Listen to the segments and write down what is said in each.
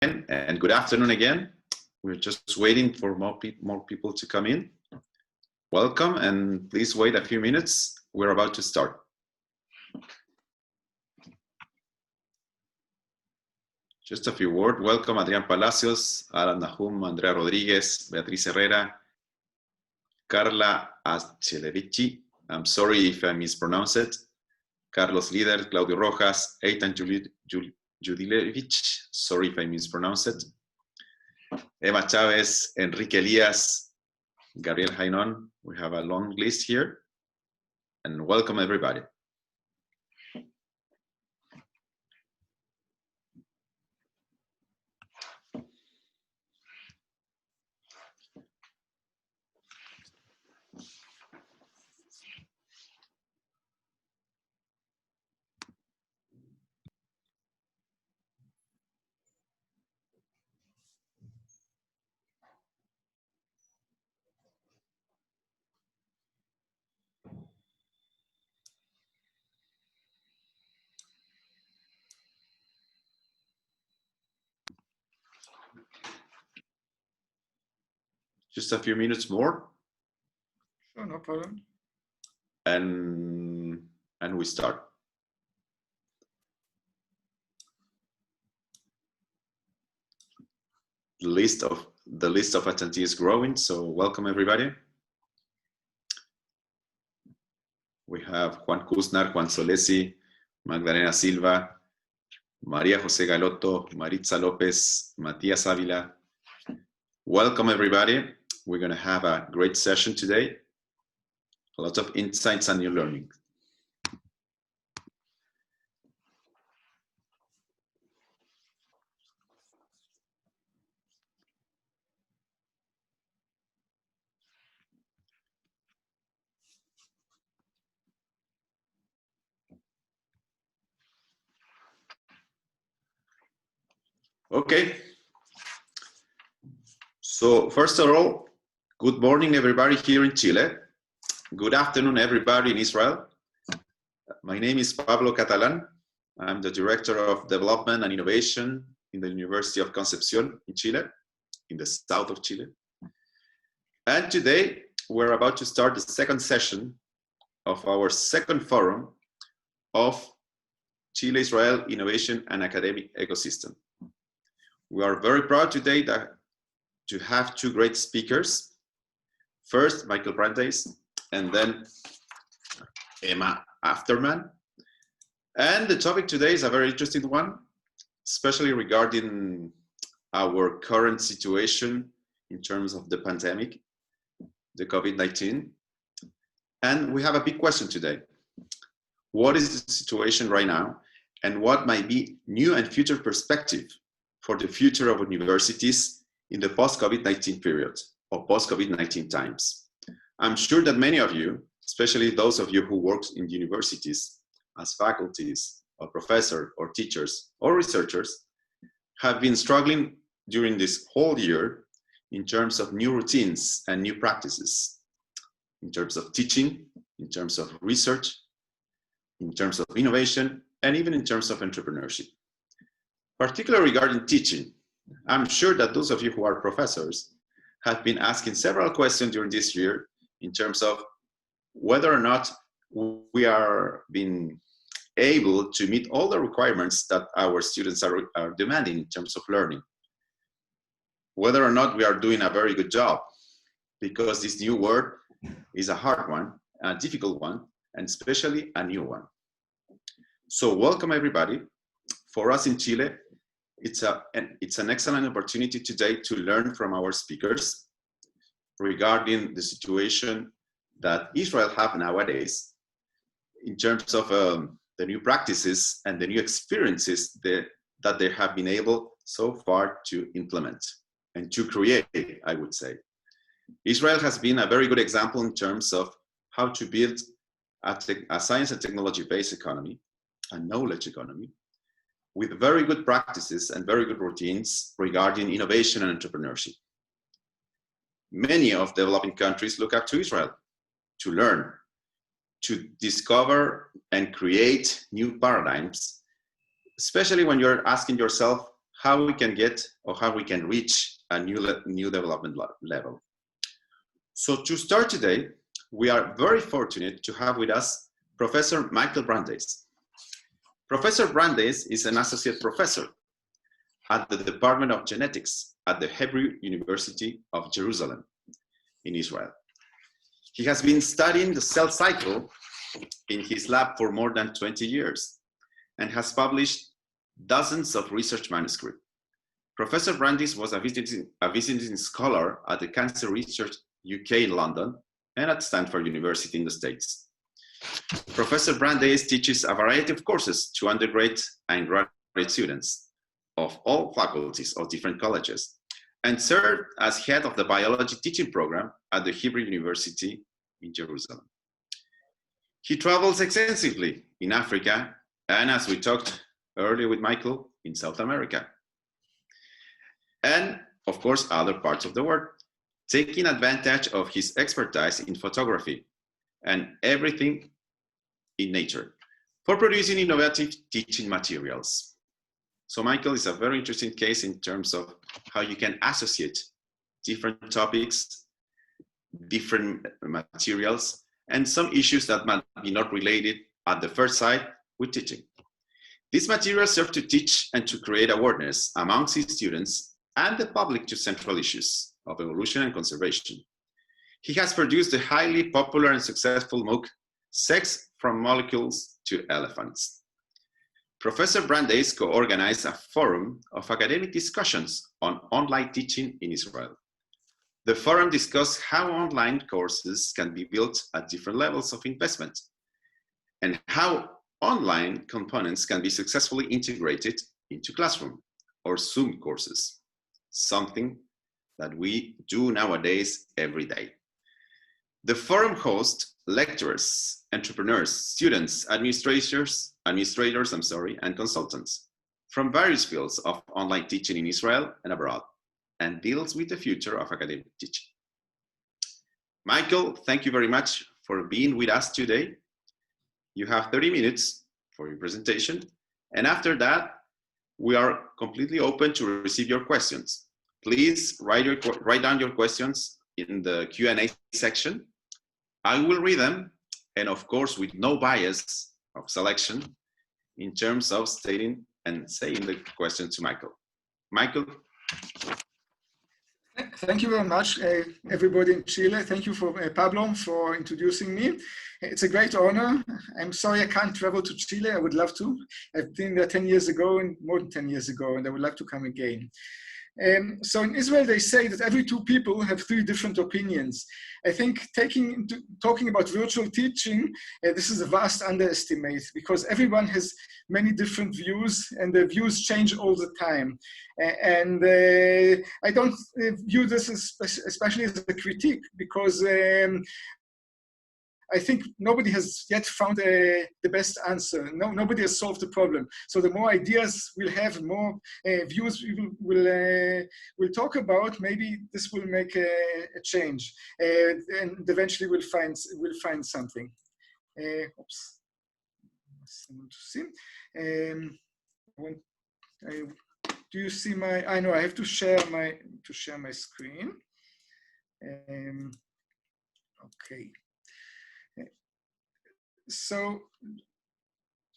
and good afternoon again. We're just waiting for more people to come in. Welcome, and please wait a few minutes. We're about to start. Just a few words. Welcome, Adrián Palacios, Alan Nahum, Andrea Rodriguez, Beatriz Herrera, Carla Achelevici. I'm sorry if I mispronounce it. Carlos Lider, Claudio Rojas, Eitan Judilevich. Sorry if I mispronounce it. Emma Chavez, Enrique Elias, Gabriel Jainon. We have a long list here. And welcome, everybody. Just a few minutes more. Sure, no problem. And we start. The list of attendees is growing, so welcome everybody. We have Juan Kuznar, Juan Solesi, Magdalena Silva, Maria Jose Galotto, Maritza Lopez, Matias Avila. Welcome everybody. We're going to have a great session today. A lot of insights and new learning. Okay. So first of all, good morning, everybody here in Chile. Good afternoon, everybody in Israel. My name is Pablo Catalán. I'm the Director of Development and Innovation in the University of Concepción in Chile, in the south of Chile. And today, we're about to start the second session of our second forum of Chile-Israel Innovation and Academic Ecosystem. We are very proud today to have two great speakers. First, Michael Brandeis, and then Emma Afterman. And the topic today is a very interesting one, especially regarding our current situation in terms of the pandemic, the COVID-19. And we have a big question today. What is the situation right now? And what might be new and future perspective for the future of universities in the post-COVID-19 period or post-COVID-19 times? I'm sure that many of you, especially those of you who work in universities as faculties or professors or teachers or researchers, have been struggling during this whole year in terms of new routines and new practices, in terms of teaching, in terms of research, in terms of innovation, and even in terms of entrepreneurship. Particularly regarding teaching, I'm sure that those of you who are professors have been asking several questions during this year in terms of whether or not we are being able to meet all the requirements that our students are demanding in terms of learning. Whether or not we are doing a very good job, because this new word is a hard one, a difficult one, and especially a new one. So welcome everybody. For us in Chile, it's an excellent opportunity today to learn from our speakers regarding the situation that Israel have nowadays in terms of the new practices and the new experiences that they have been able so far to implement and to create, I would say. Israel has been a very good example in terms of how to build a science and technology-based economy, a knowledge economy, with very good practices and very good routines regarding innovation and entrepreneurship. Many of developing countries look up to Israel to learn, to discover and create new paradigms, especially when you're asking yourself, how we can get or how we can reach a new development level. So to start today, we are very fortunate to have with us Professor Michael Brandeis. Professor Brandeis is an associate professor at the Department of Genetics at the Hebrew University of Jerusalem in Israel. He has been studying the cell cycle in his lab for more than 20 years and has published dozens of research manuscripts. Professor Brandeis was a visiting scholar at the Cancer Research UK in London and at Stanford University in the States. Professor Brandeis teaches a variety of courses to undergraduate and graduate students of all faculties of different colleges, and served as head of the biology teaching program at the Hebrew University in Jerusalem. He travels extensively in Africa, and as we talked earlier with Michael, in South America. And of course, other parts of the world, taking advantage of his expertise in photography and everything in nature for producing innovative teaching materials. So Michael is a very interesting case in terms of how you can associate different topics, different materials, and some issues that might be not related at the first sight with teaching. These materials serve to teach and to create awareness amongst his students and the public to central issues of evolution and conservation. He has produced the highly popular and successful MOOC, Sex from Molecules to Elephants. Professor Brandeis co-organized a forum of academic discussions on online teaching in Israel. The forum discussed how online courses can be built at different levels of investment and how online components can be successfully integrated into classroom or Zoom courses, something that we do nowadays every day. The forum hosts lecturers, entrepreneurs, students, administrators, and consultants from various fields of online teaching in Israel and abroad, and deals with the future of academic teaching. Michael, thank you very much for being with us today. You have 30 minutes for your presentation, and after that, we are completely open to receive your questions. Please write down your questions in the Q&A section. I will read them, and of course, with no bias of selection in terms of stating and saying the question to Michael. Michael? Thank you very much, everybody in Chile. Thank you for Pablo for introducing me. It's a great honor. I'm sorry I can't travel to Chile. I would love to. I've been there 10 years ago, and more than 10 years ago, and I would like to come again. So in Israel, they say that every two people have three different opinions. I think talking about virtual teaching, this is a vast underestimate because everyone has many different views and the views change all the time. And I don't view this as especially as a critique because I think nobody has yet found the best answer. Nobody has solved the problem. So the more ideas we'll have, more views we'll talk about, maybe this will make a change, and eventually we'll find something. Oops. Do you see my? I know I have to share my screen. Okay. So,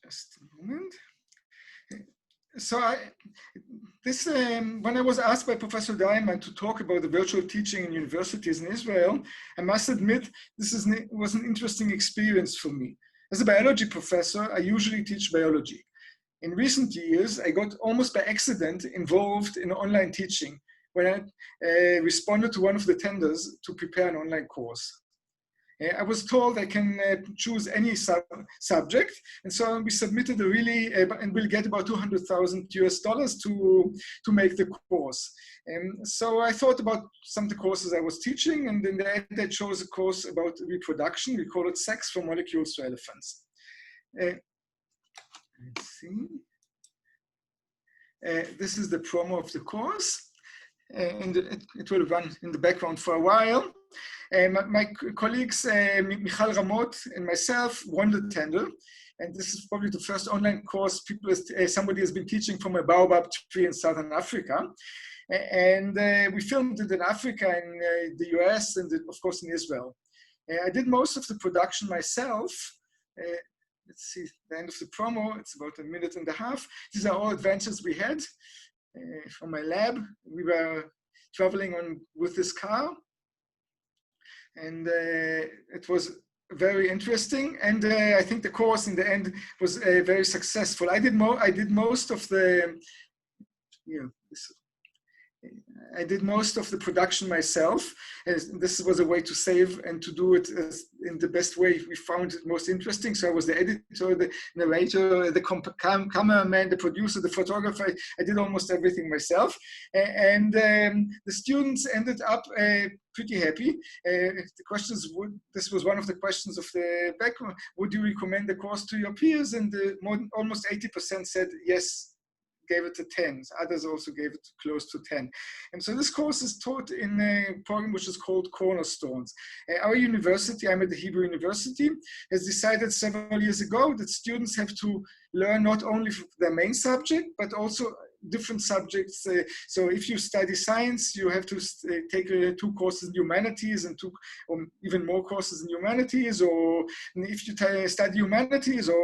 just a moment. So when I was asked by Professor Diamond to talk about the virtual teaching in universities in Israel, I must admit this was an interesting experience for me. As a biology professor, I usually teach biology. In recent years, I got almost by accident involved in online teaching when I responded to one of the tenders to prepare an online course. I was told I can choose any subject, and so we submitted and we'll get about $200,000 to make the course. So I thought about some of the courses I was teaching, and in the end I chose a course about reproduction. We call it Sex from Molecules to Elephants. Let's see. This is the promo of the course, and it will run in the background for a while. My colleagues, Michal Ramot and myself, won the tender. and this is probably the first online course somebody has been teaching from a baobab tree in Southern Africa. And we filmed it in Africa, in the US, and of course in Israel. I did most of the production myself. Let's see, the end of the promo, it's about 1.5 minutes. These are all adventures we had from my lab. We were traveling with this car, and it was very interesting. And I think the course in the end was very successful. I did most of the, I did most of the production myself. This was a way to save and to do it in the best way we found it most interesting. So I was the editor, the narrator, the cameraman, the producer, the photographer. I did almost everything myself. And the students ended up pretty happy. The questions this was one of the questions of the background. Would you recommend the course to your peers? And almost 80% said yes. Gave it a 10. Others also gave it close to 10. And so this course is taught in a program which is called Cornerstones. Our university, I'm at the Hebrew University, has decided several years ago that students have to learn not only their main subject, but also different subjects. So if you study science, you have to take 2 courses in humanities and 2 or even more courses in humanities. Or if you study humanities or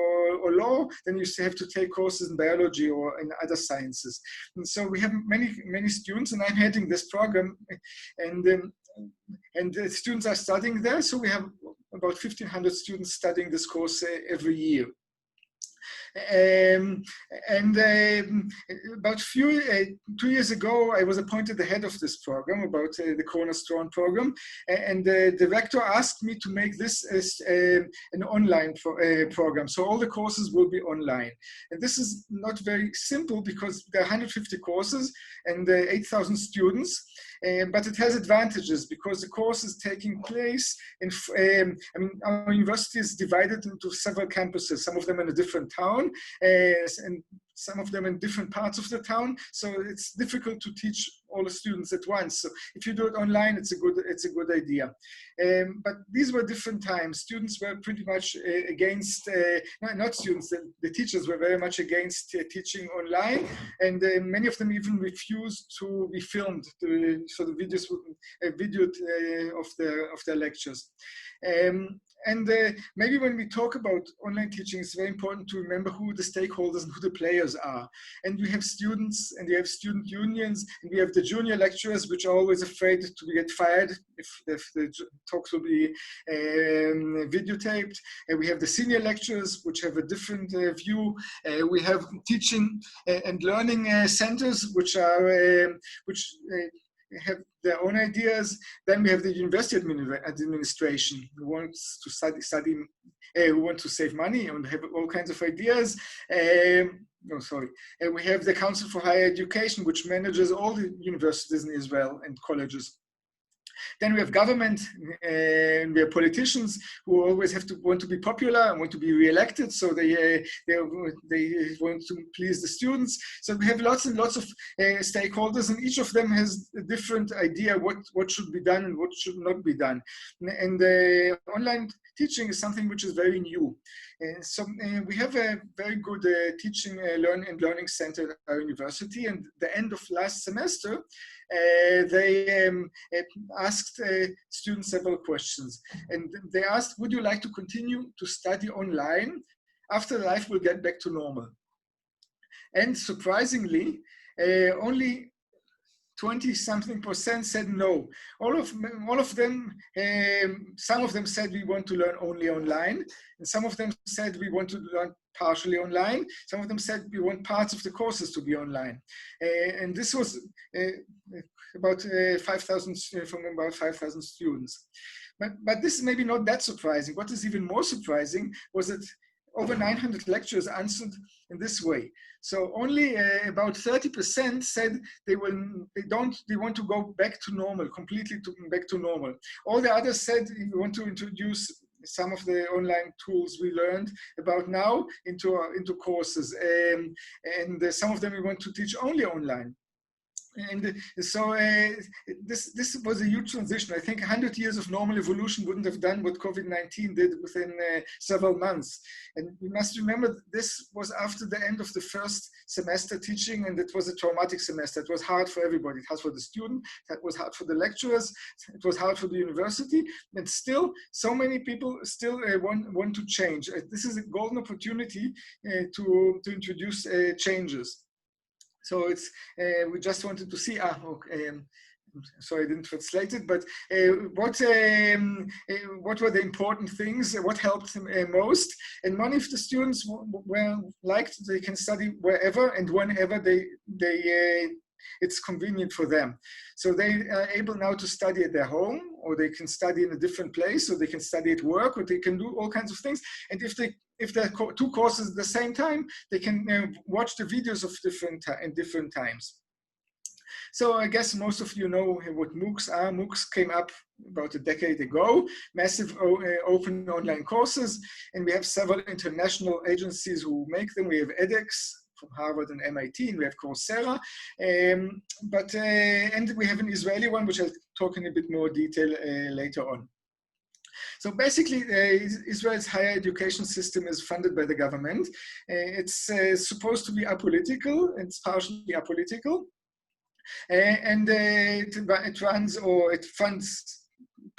law, then you have to take courses in biology or in other sciences. And so we have many students, and I'm heading this program, and the students are studying there. So we have about 1,500 students studying this course every year. About 2 years ago, I was appointed the head of this program, about the Cornerstone program, and the director asked me to make this as an online program. So all the courses will be online. And this is not very simple because there are 150 courses and 8,000 students. But it has advantages because the course is taking place in, our university is divided into several campuses, some of them in a different town, and some of them in different parts of the town. So it's difficult to teach all the students at once. So if you do it online, it's a good idea. But these were different times. Students were pretty much against, not students, the teachers were very much against teaching online, and many of them even refused to be filmed, so the videos would videoed of their lectures. Maybe when we talk about online teaching, it's very important to remember who the stakeholders and who the players are. And we have students, and we have student unions, and we have the junior lecturers, which are always afraid to get fired if the talks will be videotaped. And we have the senior lecturers, which have a different view. We have teaching and learning centers, which are have their own ideas. Then we have the university administration who wants to who want to save money and have all kinds of ideas. And we have the Council for Higher Education, which manages all the universities in Israel and colleges. Then we have government, and we have politicians who always want to be popular and want to be re-elected, so they want to please the students. So we have lots and lots of stakeholders, and each of them has a different idea what should be done and what should not be done. And online teaching is something which is very new. So we have a very good teaching learning center at our university, and the end of last semester, they asked students several questions. And they asked, would you like to continue to study online after life will get back to normal? And surprisingly, only 20-something% said no. All of them, some of them said we want to learn only online, and some of them said we want to learn partially online. Some of them said we want parts of the courses to be online. And this was about 5,000 from about 5,000 students. But this is maybe not that surprising. What is even more surprising was that over 900 lecturers answered in this way. So only about 30% said they want to go back to normal, completely back to normal. All the others said we want to introduce some of the online tools we learned about now into courses, and some of them we want to teach only online. And so this was a huge transition. I think 100 years of normal evolution wouldn't have done what COVID-19 did within several months. And we must remember this was after the end of the first semester teaching, and it was a traumatic semester. It was hard for everybody. It was for the student, it was hard for the lecturers, it was hard for the university, and still so many people still want to change. This is a golden opportunity to introduce changes. So it's we just wanted to see. Sorry, I didn't translate it. But what were the important things? What helped them most? And many of the students were liked. They can study wherever and whenever it's convenient for them. So they are able now to study at their home, or they can study in a different place, or they can study at work, or they can do all kinds of things. And if there are two courses at the same time, they can watch the videos of different times. So I guess most of you know what MOOCs are. MOOCs came up about a decade ago, massive open online courses, and we have several international agencies who make them. We have edX from Harvard and MIT, and we have Coursera, and we have an Israeli one, which I'll talk in a bit more detail later on. So basically, Israel's higher education system is funded by the government. It's supposed to be apolitical, and it's partially apolitical. And it runs, or it funds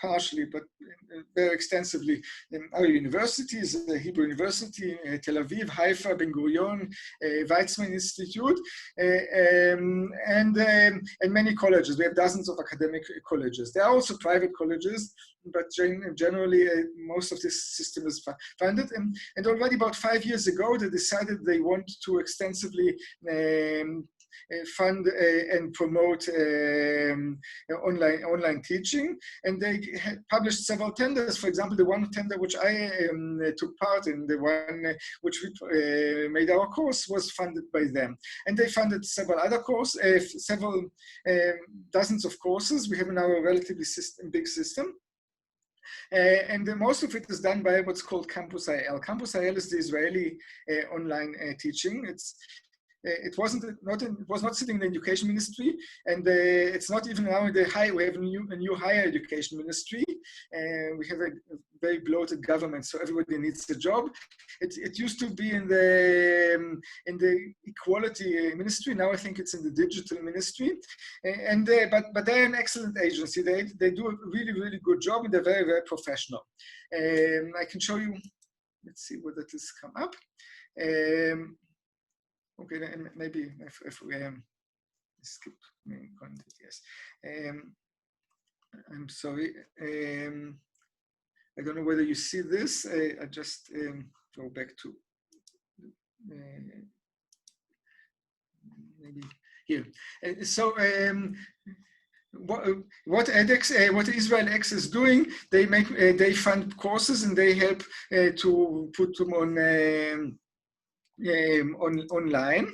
partially, but very extensively, our universities, the Hebrew University, Tel Aviv, Haifa, Ben Gurion, Weizmann Institute, and many colleges. We have dozens of academic colleges. There are also private colleges, but generally most of this system is funded. And already about 5 years ago, they decided they want to extensively fund and promote online teaching, and they published several tenders. For example, the one tender which I took part in, the one which we made our course, was funded by them, and they funded several other courses, several dozens of courses. We have now a relatively big system. And most of it is done by what's called Campus IL. Campus IL is the Israeli online teaching. It was not sitting in the education ministry, and it's not even now in the high. We have a new higher education ministry. We have a very bloated government, so everybody needs a job. It used to be in the equality ministry. Now I think it's in the digital ministry. But they're an excellent agency. They do a really good job, and they're very professional. I can show you. Let's see whether this come up. Okay, then maybe if we skip main content, yes. I'm sorry. I don't know whether you see this. I just go back to maybe here. So what edX, what Israel X is doing, they fund courses, and they help to put them on. Online.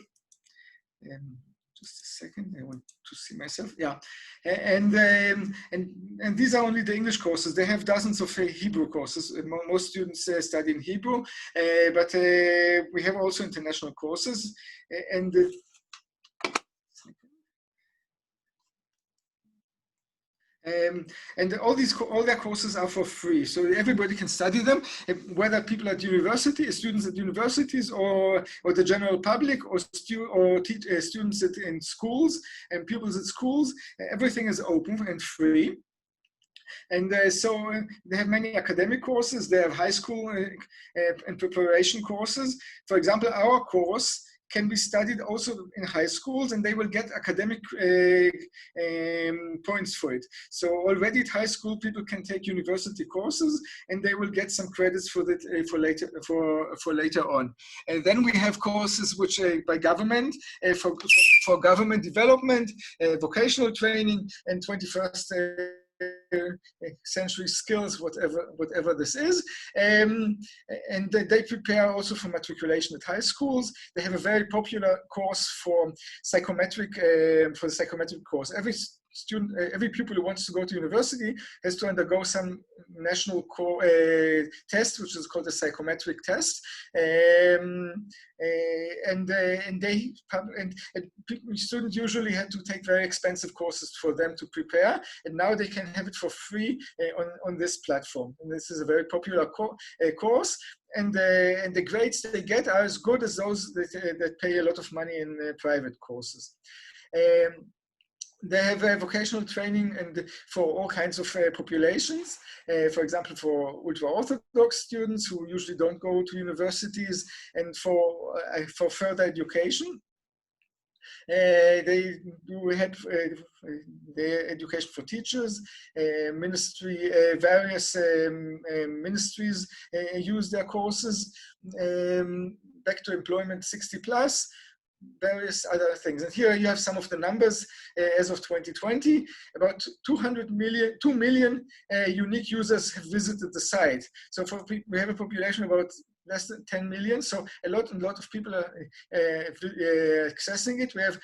Just a second, I want to see myself. Yeah, and these are only the English courses. They have dozens of Hebrew courses. Most students study in Hebrew, but we have also international courses. And all their courses are for free, so everybody can study them, whether people at university, students at universities, or the general public, or students in schools and pupils at schools. Everything is open and free. And so they have many academic courses. They have high school and preparation courses. For example, our course can be studied also in high schools, and they will get academic points for it. So already at high school, people can take university courses, and they will get some credits for that for later on. And then we have courses which by government for government development, vocational training, and 21st century skills, whatever this is, and they prepare also for matriculation at high schools. They have a very popular course for psychometric course. Every every pupil who wants to go to university has to undergo some national test, which is called a psychometric test, students usually had to take very expensive courses for them to prepare, and now they can have it for free on this platform. And this is a very popular course. And the grades they get are as good as those that pay a lot of money in private courses. They have vocational training and for all kinds of populations. For example, for ultra-Orthodox students who usually don't go to universities, and for further education. They do have the education for teachers, various ministries use their courses, back to employment 60 plus, various other things. And here you have some of the numbers as of 2020. About 2 million unique users have visited the site. So we have a population of about less than 10 million. So a lot of people are accessing it. We have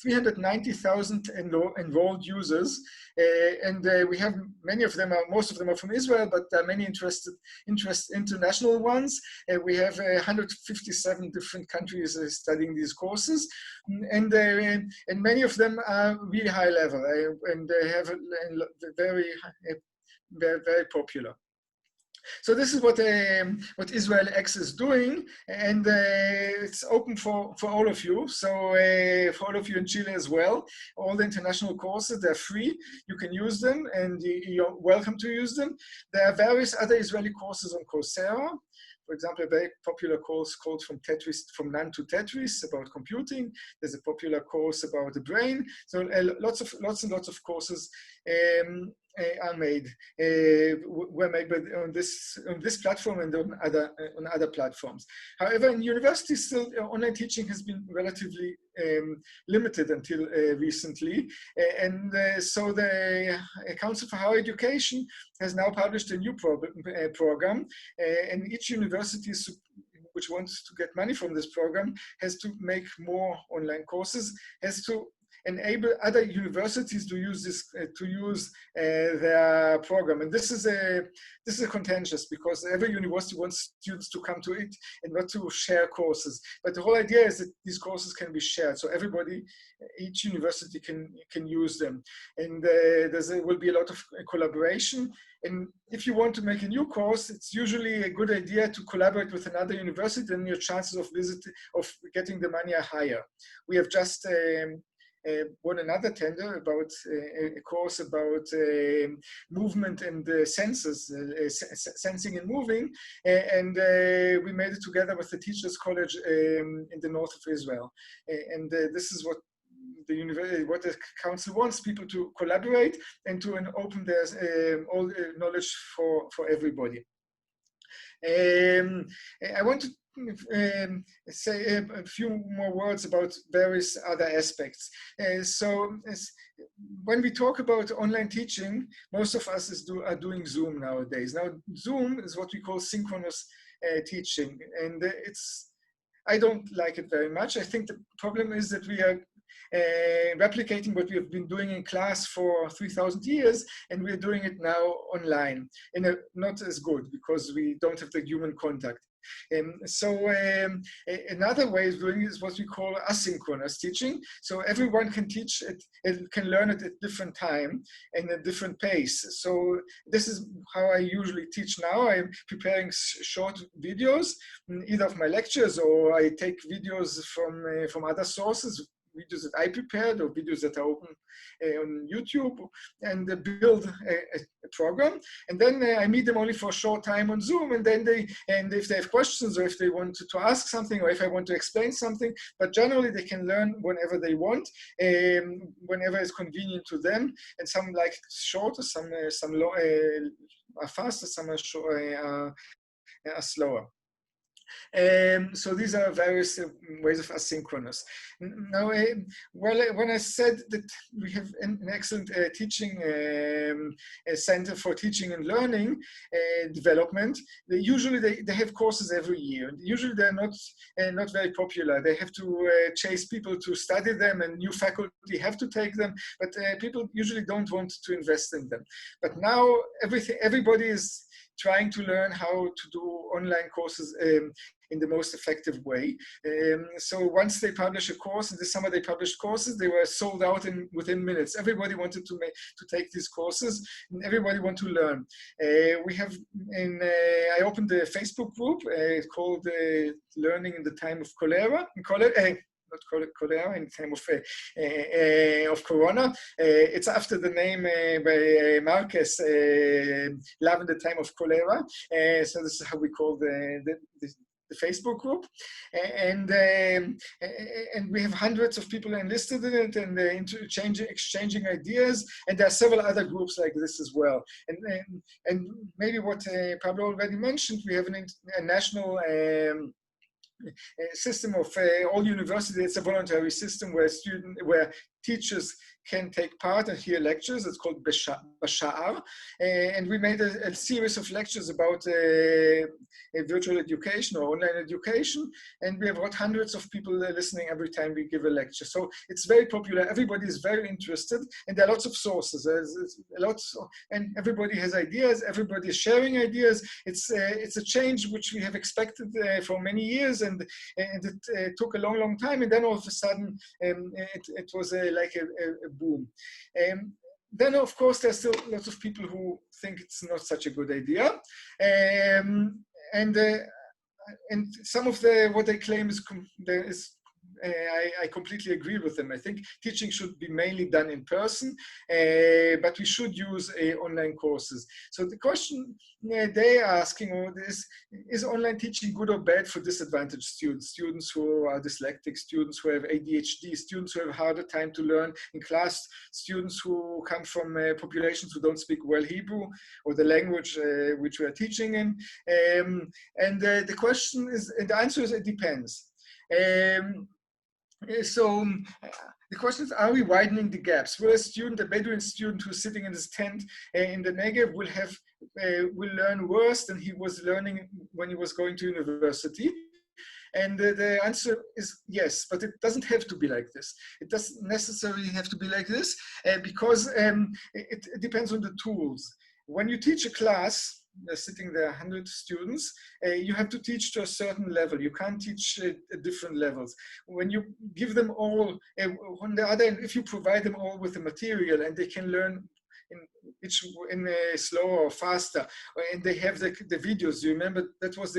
390,000 enrolled users, and we have most of them are from Israel, but there are many international ones. We have 157 different countries studying these courses, and many of them are really high level, and they have very popular. So this is what Israel X is doing, and it's open for all of you. So for all of you in Chile as well, all the international courses, they're free. You can use them, and you're welcome to use them. There are various other Israeli courses on Coursera. For example, a very popular course called From None to Tetris about computing. There's a popular course about the brain. So lots and lots of courses were made on this platform and on other platforms. However, in universities, still online teaching has been relatively limited until recently, and so the Council for Higher Education has now published a new program, and each university which wants to get money from this program has to make more online courses, has to enable other universities to use their program. And this is a contentious, because every university wants students to come to it and not to share courses. But the whole idea is that these courses can be shared, so each university can use them. And there will be a lot of collaboration. And if you want to make a new course, it's usually a good idea to collaborate with another university, and your chances of getting the money are higher. We have just won another tender about a course about movement and sensors, sensing and moving, and we made it together with the Teachers College in the north of Israel. And this is what the council wants people to collaborate and to open their all knowledge for everybody. I want to say a few more words about various other aspects. When we talk about online teaching, most of us are doing Zoom nowadays. Now, Zoom is what we call synchronous teaching, and I don't like it very much. I think the problem is that we are replicating what we have been doing in class for 3,000 years, and we're doing it now online, and not as good because we don't have the human contact. Another way of doing it is what we call asynchronous teaching. So everyone can teach it and can learn it at different time and at different pace. So this is how I usually teach now. I'm preparing short videos, either of my lectures, or I take videos from other sources, videos that I prepared or videos that are open on YouTube, and build a program. And then I meet them only for a short time on Zoom, and then if they have questions, or if they want to ask something, or if I want to explain something, but generally they can learn whenever they want, whenever it's convenient to them. And some like shorter, some long, are faster, some are slower. So these are various ways of asynchronous. Now, when I said that we have an excellent teaching center for teaching and learning development, usually they have courses every year. Usually they're not very popular. They have to chase people to study them, and new faculty have to take them, but people usually don't want to invest in them. But now everybody is trying to learn how to do online courses in the most effective way. So once they publish a course, in the summer they published courses, they were sold out within minutes. Everybody wanted to take these courses, and everybody wanted to learn. I opened a Facebook group called Learning in the Time of Cholera. Not cholera, in time of Corona. It's after the name by Marquez, Love in the Time of Cholera. So this is how we call the Facebook group, and we have hundreds of people enlisted in it, and exchanging ideas. And there are several other groups like this as well. And maybe what Pablo already mentioned, we have a national system of all universities. It's a voluntary system where teachers can take part and hear lectures. It's called Bashar. And we made a series of lectures about virtual education or online education. And we have got hundreds of people listening every time we give a lecture. So it's very popular. Everybody is very interested. And there are lots of sources. And everybody has ideas. Everybody is sharing ideas. It's a change which we have expected for many years. And it took a long, long time. And then all of a sudden, it was like a boom. Then, of course, there's still lots of people who think it's not such a good idea. And some of what they claim is I completely agree with them. I think teaching should be mainly done in person, but we should use online courses. So the question they are asking is online teaching good or bad for disadvantaged students, students who are dyslexic, students who have ADHD, students who have a harder time to learn in class, students who come from populations who don't speak well Hebrew or the language which we are teaching in. And the question is, and the answer is, it depends. So the question is, are we widening the gaps? Will a Bedouin student who's sitting in his tent in the Negev will learn worse than he was learning when he was going to university? And the answer is yes, but it doesn't have to be like this. It doesn't necessarily have to be like this because it depends on the tools. When you teach a class, sitting there 100 students, you have to teach to a certain level. You can't teach at different levels. When you give them all, on the other hand, if you provide them all with the material and they can learn in slower or faster, and they have the videos. You remember that was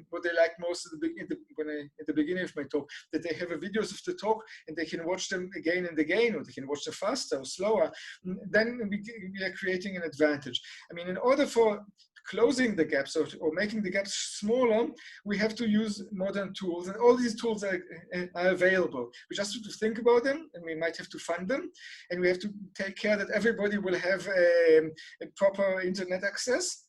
what they liked most at the beginning of my talk, that they have videos of the talk and they can watch them again and again, or they can watch them faster or slower. Then we are creating an advantage. I mean, in order for closing the gaps or making the gaps smaller, we have to use modern tools, and all these tools are available. We just have to think about them, and we might have to fund them, and we have to take care that everybody will have a proper internet access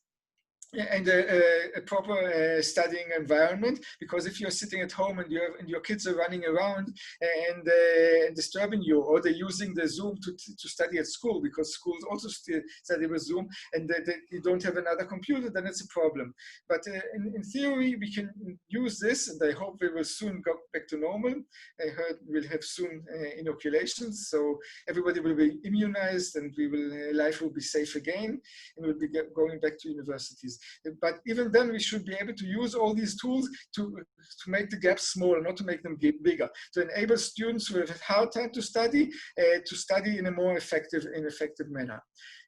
and a proper studying environment. Because if you're sitting at home and your kids are running around and disturbing you, or they're using the Zoom to study at school, because schools also study with Zoom, and you don't have another computer, then it's a problem. But in theory, we can use this, and I hope we will soon go back to normal. I heard we'll have soon inoculations, so everybody will be immunized, and life will be safe again, and we'll be going back to universities. But even then, we should be able to use all these tools to make the gaps smaller, not to make them bigger, to enable students who have a hard time to study in a more effective manner.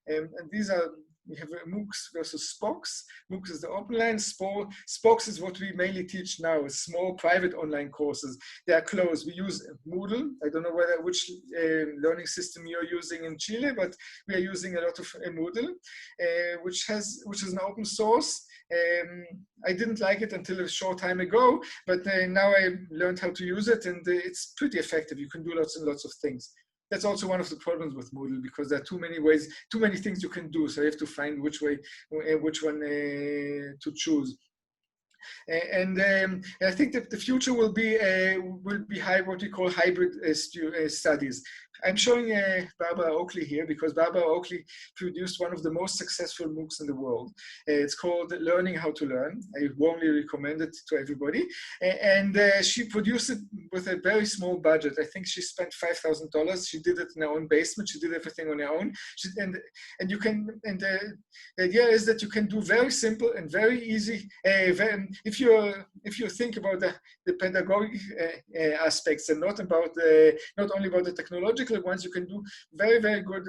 And these are, we have MOOCs versus SPOCs. MOOCs is the open line. SPOCs is what we mainly teach now, small private online courses. They are closed. We use Moodle. I don't know which learning system you're using in Chile, but we are using a lot of Moodle, which is an open source. I didn't like it until a short time ago, but now I learned how to use it, and it's pretty effective. You can do lots and lots of things. That's also one of the problems with Moodle, because there are too many things you can do. So you have to find which one to choose. And I think that the future will be what we call hybrid studies. I'm showing Barbara Oakley here because Barbara Oakley produced one of the most successful MOOCs in the world. It's called Learning How to Learn. I warmly recommend it to everybody. And she produced it with a very small budget. I think she spent $5,000. She did it in her own basement. She did everything on her own. The idea is that you can do very simple and very easy. If you think about the pedagogic aspects and not only about the technological ones, you can do very, very good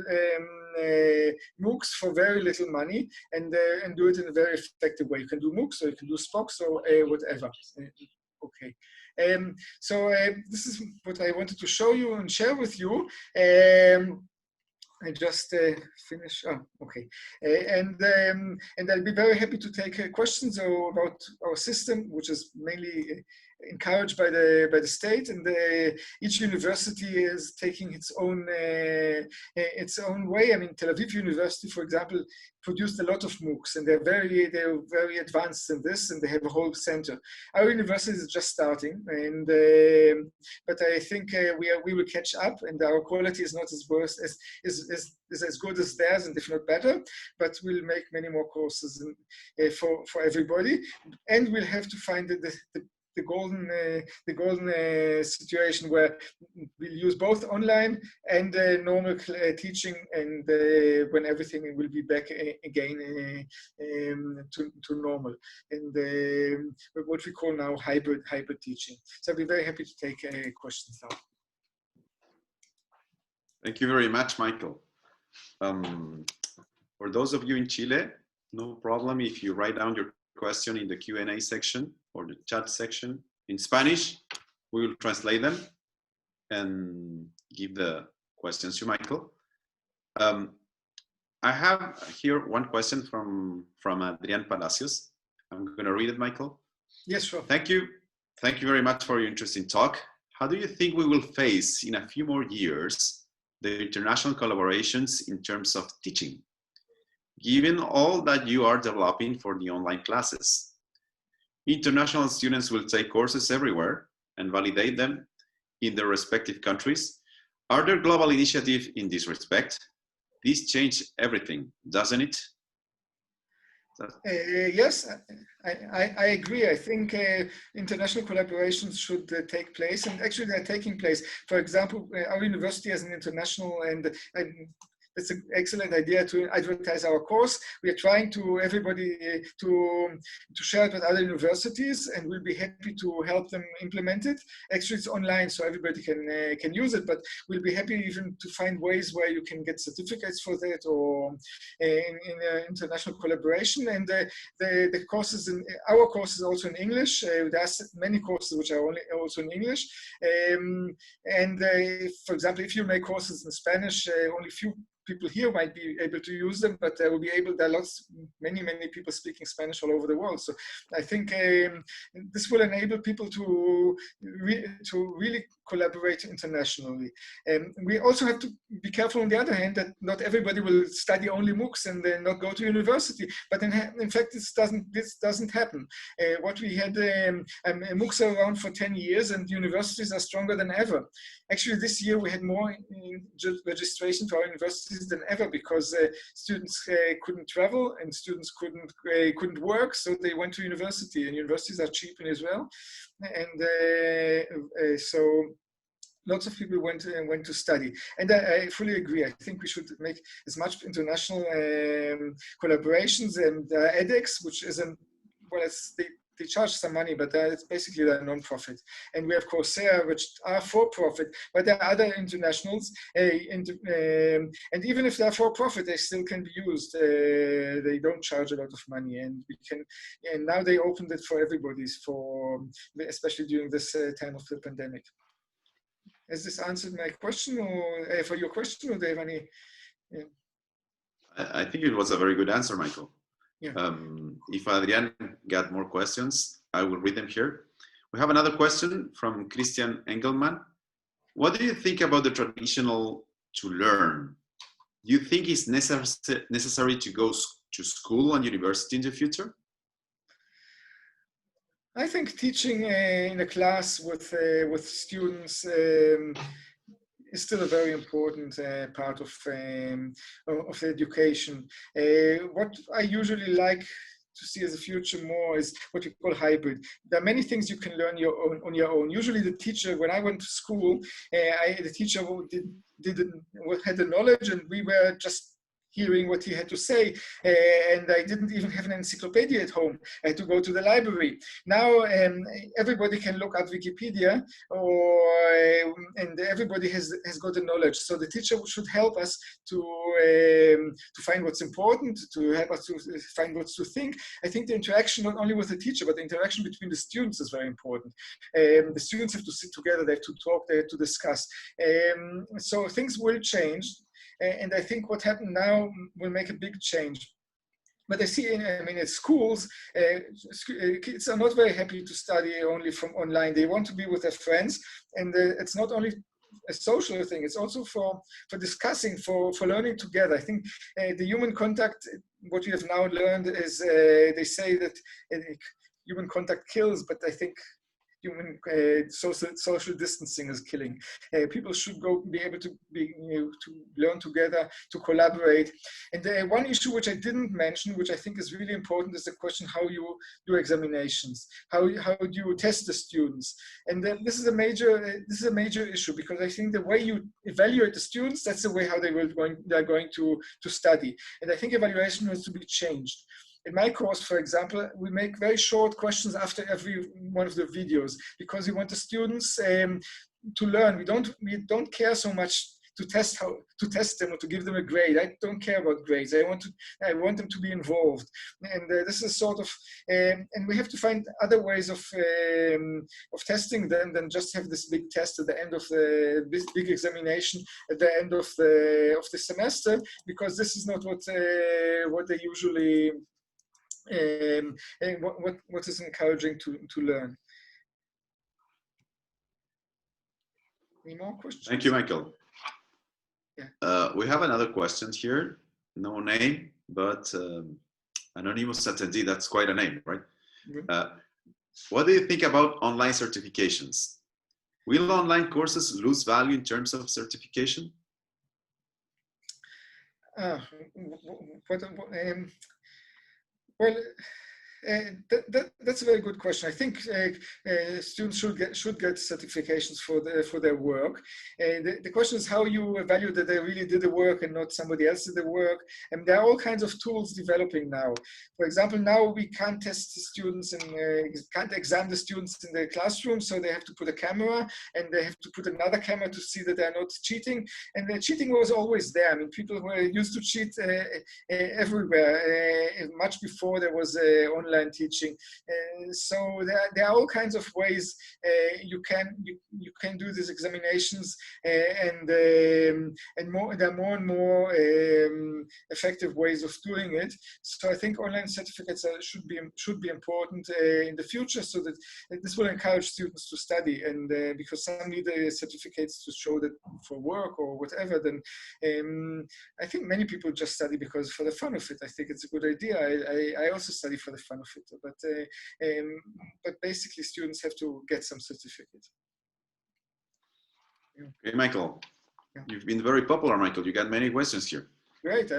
MOOCs for very little money and do it in a very effective way. You can do MOOCs or you can do SPOCs or whatever. Okay. So this is what I wanted to show you and share with you. I just finished. Oh, okay. And I'll be very happy to take questions about our system, which is mainly encouraged by the state, and each university is taking its own way. I mean, Tel Aviv University, for example, produced a lot of MOOCs, and they're very advanced in this, and they have a whole center. Our university is just starting, and but I think we will catch up, and our quality is not as worse is as good as theirs, and if not better. But we'll make many more courses for everybody, and we'll have to find the golden situation where we'll use both online and normal teaching, and when everything will be back again to normal, and what we call now hybrid teaching. So I'll be very happy to take questions now. Thank you very much, Michael. For those of you in Chile, no problem if you write down your question in the Q&A section or the chat section in Spanish. We will translate them and give the questions to Michael. I have here one question from Adrián Palacios. I'm going to read it, Michael. Yes, sure. Thank you. Thank you very much for your interesting talk. How do you think we will face in a few more years the international collaborations in terms of teaching, given all that you are developing for the online classes? International students will take courses everywhere and validate them in their respective countries. Are there global initiatives in this respect? This changes everything, doesn't it? Yes, I agree. I think international collaborations should take place, and actually they're taking place. For example, our university has an international, and it's an excellent idea to advertise our course. We are trying to everybody to share it with other universities, and we'll be happy to help them implement it. Actually, it's online, so everybody can use it. But we'll be happy even to find ways where you can get certificates for that, or in international collaboration. And the courses our course is also in English. There's many courses which are also in English. For example, if you make courses in Spanish, only few people here might be able to use them, but there are many people speaking Spanish all over the world. So I think this will enable people to really collaborate internationally. We also have to be careful, on the other hand, that not everybody will study only MOOCs and then not go to university. But in fact, this doesn't happen. What we had, MOOCs are around for 10 years, and universities are stronger than ever. Actually, this year we had more registration to our universities than ever, because students couldn't travel and students couldn't work, so they went to university, and universities are cheap in Israel, and so lots of people went to study. And I fully agree. I think we should make as much international collaborations, and edX, which is they charge some money, but it's basically a non-profit. And we have Coursera, which are for-profit, but there are other internationals, and even if they're for-profit, they still can be used. They don't charge a lot of money, and now they opened it for everybody, especially during this time of the pandemic. Has this answered my question, or for your question, or do you have any? Yeah. I think it was a very good answer, Michael. Yeah. If Adrian got more questions, I will read them here. We have another question from Christian Engelman. What do you think about the traditional to learn? Do you think it's necessary to go to school and university in the future? I think teaching in a class with students is still a very important part of the education. What I usually like to see as a future more is what we call hybrid. There are many things you can learn on your own. Usually the teacher, when I went to school, the teacher had the knowledge and we were just hearing what he had to say, and I didn't even have an encyclopedia at home. I had to go to the library. Now everybody can look up Wikipedia, and everybody has got the knowledge. So the teacher should help us to find what's important, to help us to find what to think. I think the interaction not only with the teacher, but the interaction between the students is very important. The students have to sit together, they have to talk, they have to discuss. So things will change. And I think what happened now will make a big change. But I see, at schools, kids are not very happy to study only from online. They want to be with their friends. And it's not only a social thing, it's also for discussing, for learning together. I think the human contact, what we have now learned is, they say that human contact kills, but I think human social distancing is killing. People should be able to learn together, to collaborate. And one issue which I didn't mention, which I think is really important, is the question how you do examinations, how do you test the students. And this is a major issue, because I think the way you evaluate the students, that's the way how they're going to study. And I think evaluation has to be changed. In my course, for example, we make very short questions after every one of the videos, because we want the students to learn. We don't care so much to test them or to give them a grade. I don't care about grades. I want them to be involved. And this is sort of, and we have to find other ways of testing them than just have this big test at the end of this big examination at the end of the semester, because this is not what they usually. What is encouraging to learn. Any more questions? Thank you, Michael. Yeah. We have another question here. No name, but anonymous attendee. That's quite a name, right? Mm-hmm. What do you think about online certifications? Will online courses lose value in terms of certification? Well, that's a very good question. I think students should get certifications for their work. The question is how you evaluate that they really did the work and not somebody else did the work. And there are all kinds of tools developing now. For example, now we can't test the students and can't examine the students in the classroom, so they have to put a camera and they have to put another camera to see that they're not cheating. And the cheating was always there. I mean, people were used to cheat everywhere, much before there was online teaching. So there are all kinds of ways you can do these examinations, and there are more and more effective ways of doing it. So I think online certificates should be important in the future, so that this will encourage students to study. And because some need the certificates to show that for work or whatever, then I think many people just study because for the fun of it. I think it's a good idea. I also study for the fun of it, but basically students have to get some certificate. Yeah. Okay, Michael, yeah. You've been very popular, Michael. You got many questions here. Great.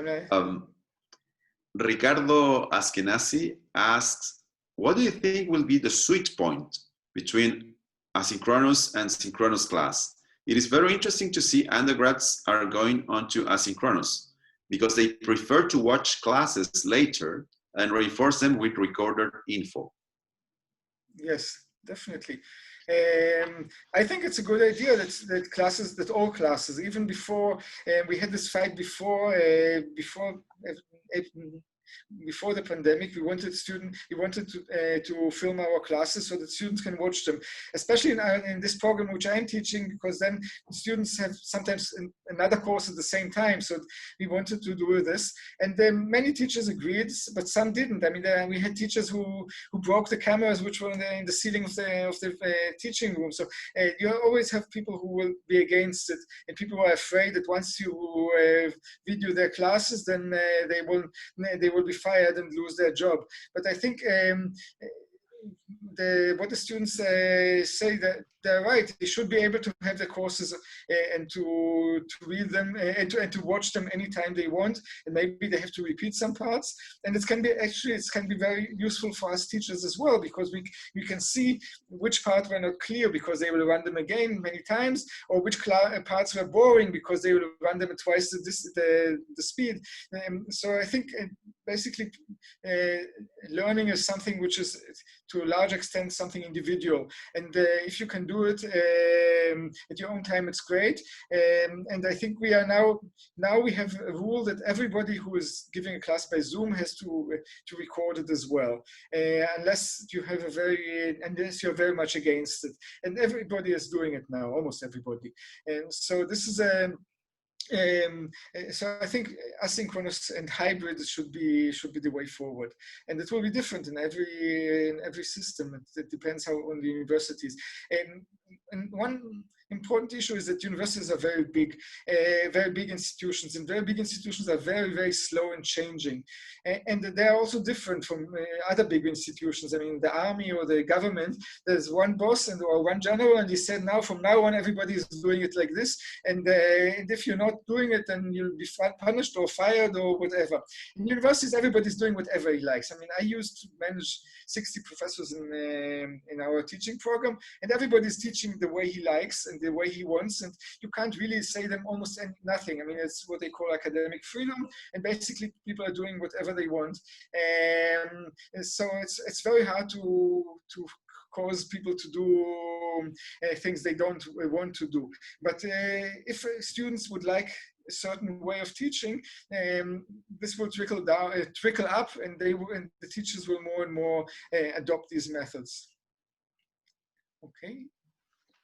Ricardo Askenazi asks, what do you think will be the sweet point between asynchronous and synchronous class? It is very interesting to see undergrads are going on to asynchronous because they prefer to watch classes later and reinforce them with recorded info. Yes, definitely. I think it's a good idea that all classes, even before we had this fight before the pandemic, we wanted to film our classes so that students can watch them, especially in this program which I'm teaching, because then students have sometimes another course at the same time. So we wanted to do this, and then many teachers agreed, but some didn't. I mean, we had teachers who broke the cameras which were in the ceiling of the teaching room. So you always have people who will be against it, and people who are afraid that once you video their classes, then they will be fired and lose their job. But I think what the students say that they're right. They should be able to have the courses and to read them and to watch them anytime they want. And maybe they have to repeat some parts. And it can be very useful for us teachers as well, because we can see which parts were not clear because they will run them again many times, or which parts were boring because they will run them at twice the speed. So I think basically learning is something which is to a large extent something individual, and if you can do it at your own time, it's great. And I think we are now we have a rule that everybody who is giving a class by Zoom has to record it as well, unless you're very much against it. And everybody is doing it now, almost everybody. And so this is so I think asynchronous and hybrid should be the way forward, and it will be different in every system. It depends how on the universities. And one important issue is that universities are very big institutions, and very big institutions are very, very slow in changing. And they're also different from other big institutions. I mean, the army or the government, there's one boss or one general, and he said, from now on, everybody is doing it like this. And if you're not doing it, then you'll be punished or fired or whatever. In universities, everybody's doing whatever he likes. I mean, I used to manage 60 professors in our teaching program, and everybody's teaching the way he likes and the way he wants, and you can't really say them almost nothing. I mean, it's what they call academic freedom, and basically people are doing whatever they want. So it's very hard to cause people to do things they don't want to do. But if students would like a certain way of teaching, this will trickle up, and the teachers will more and more adopt these methods. Okay.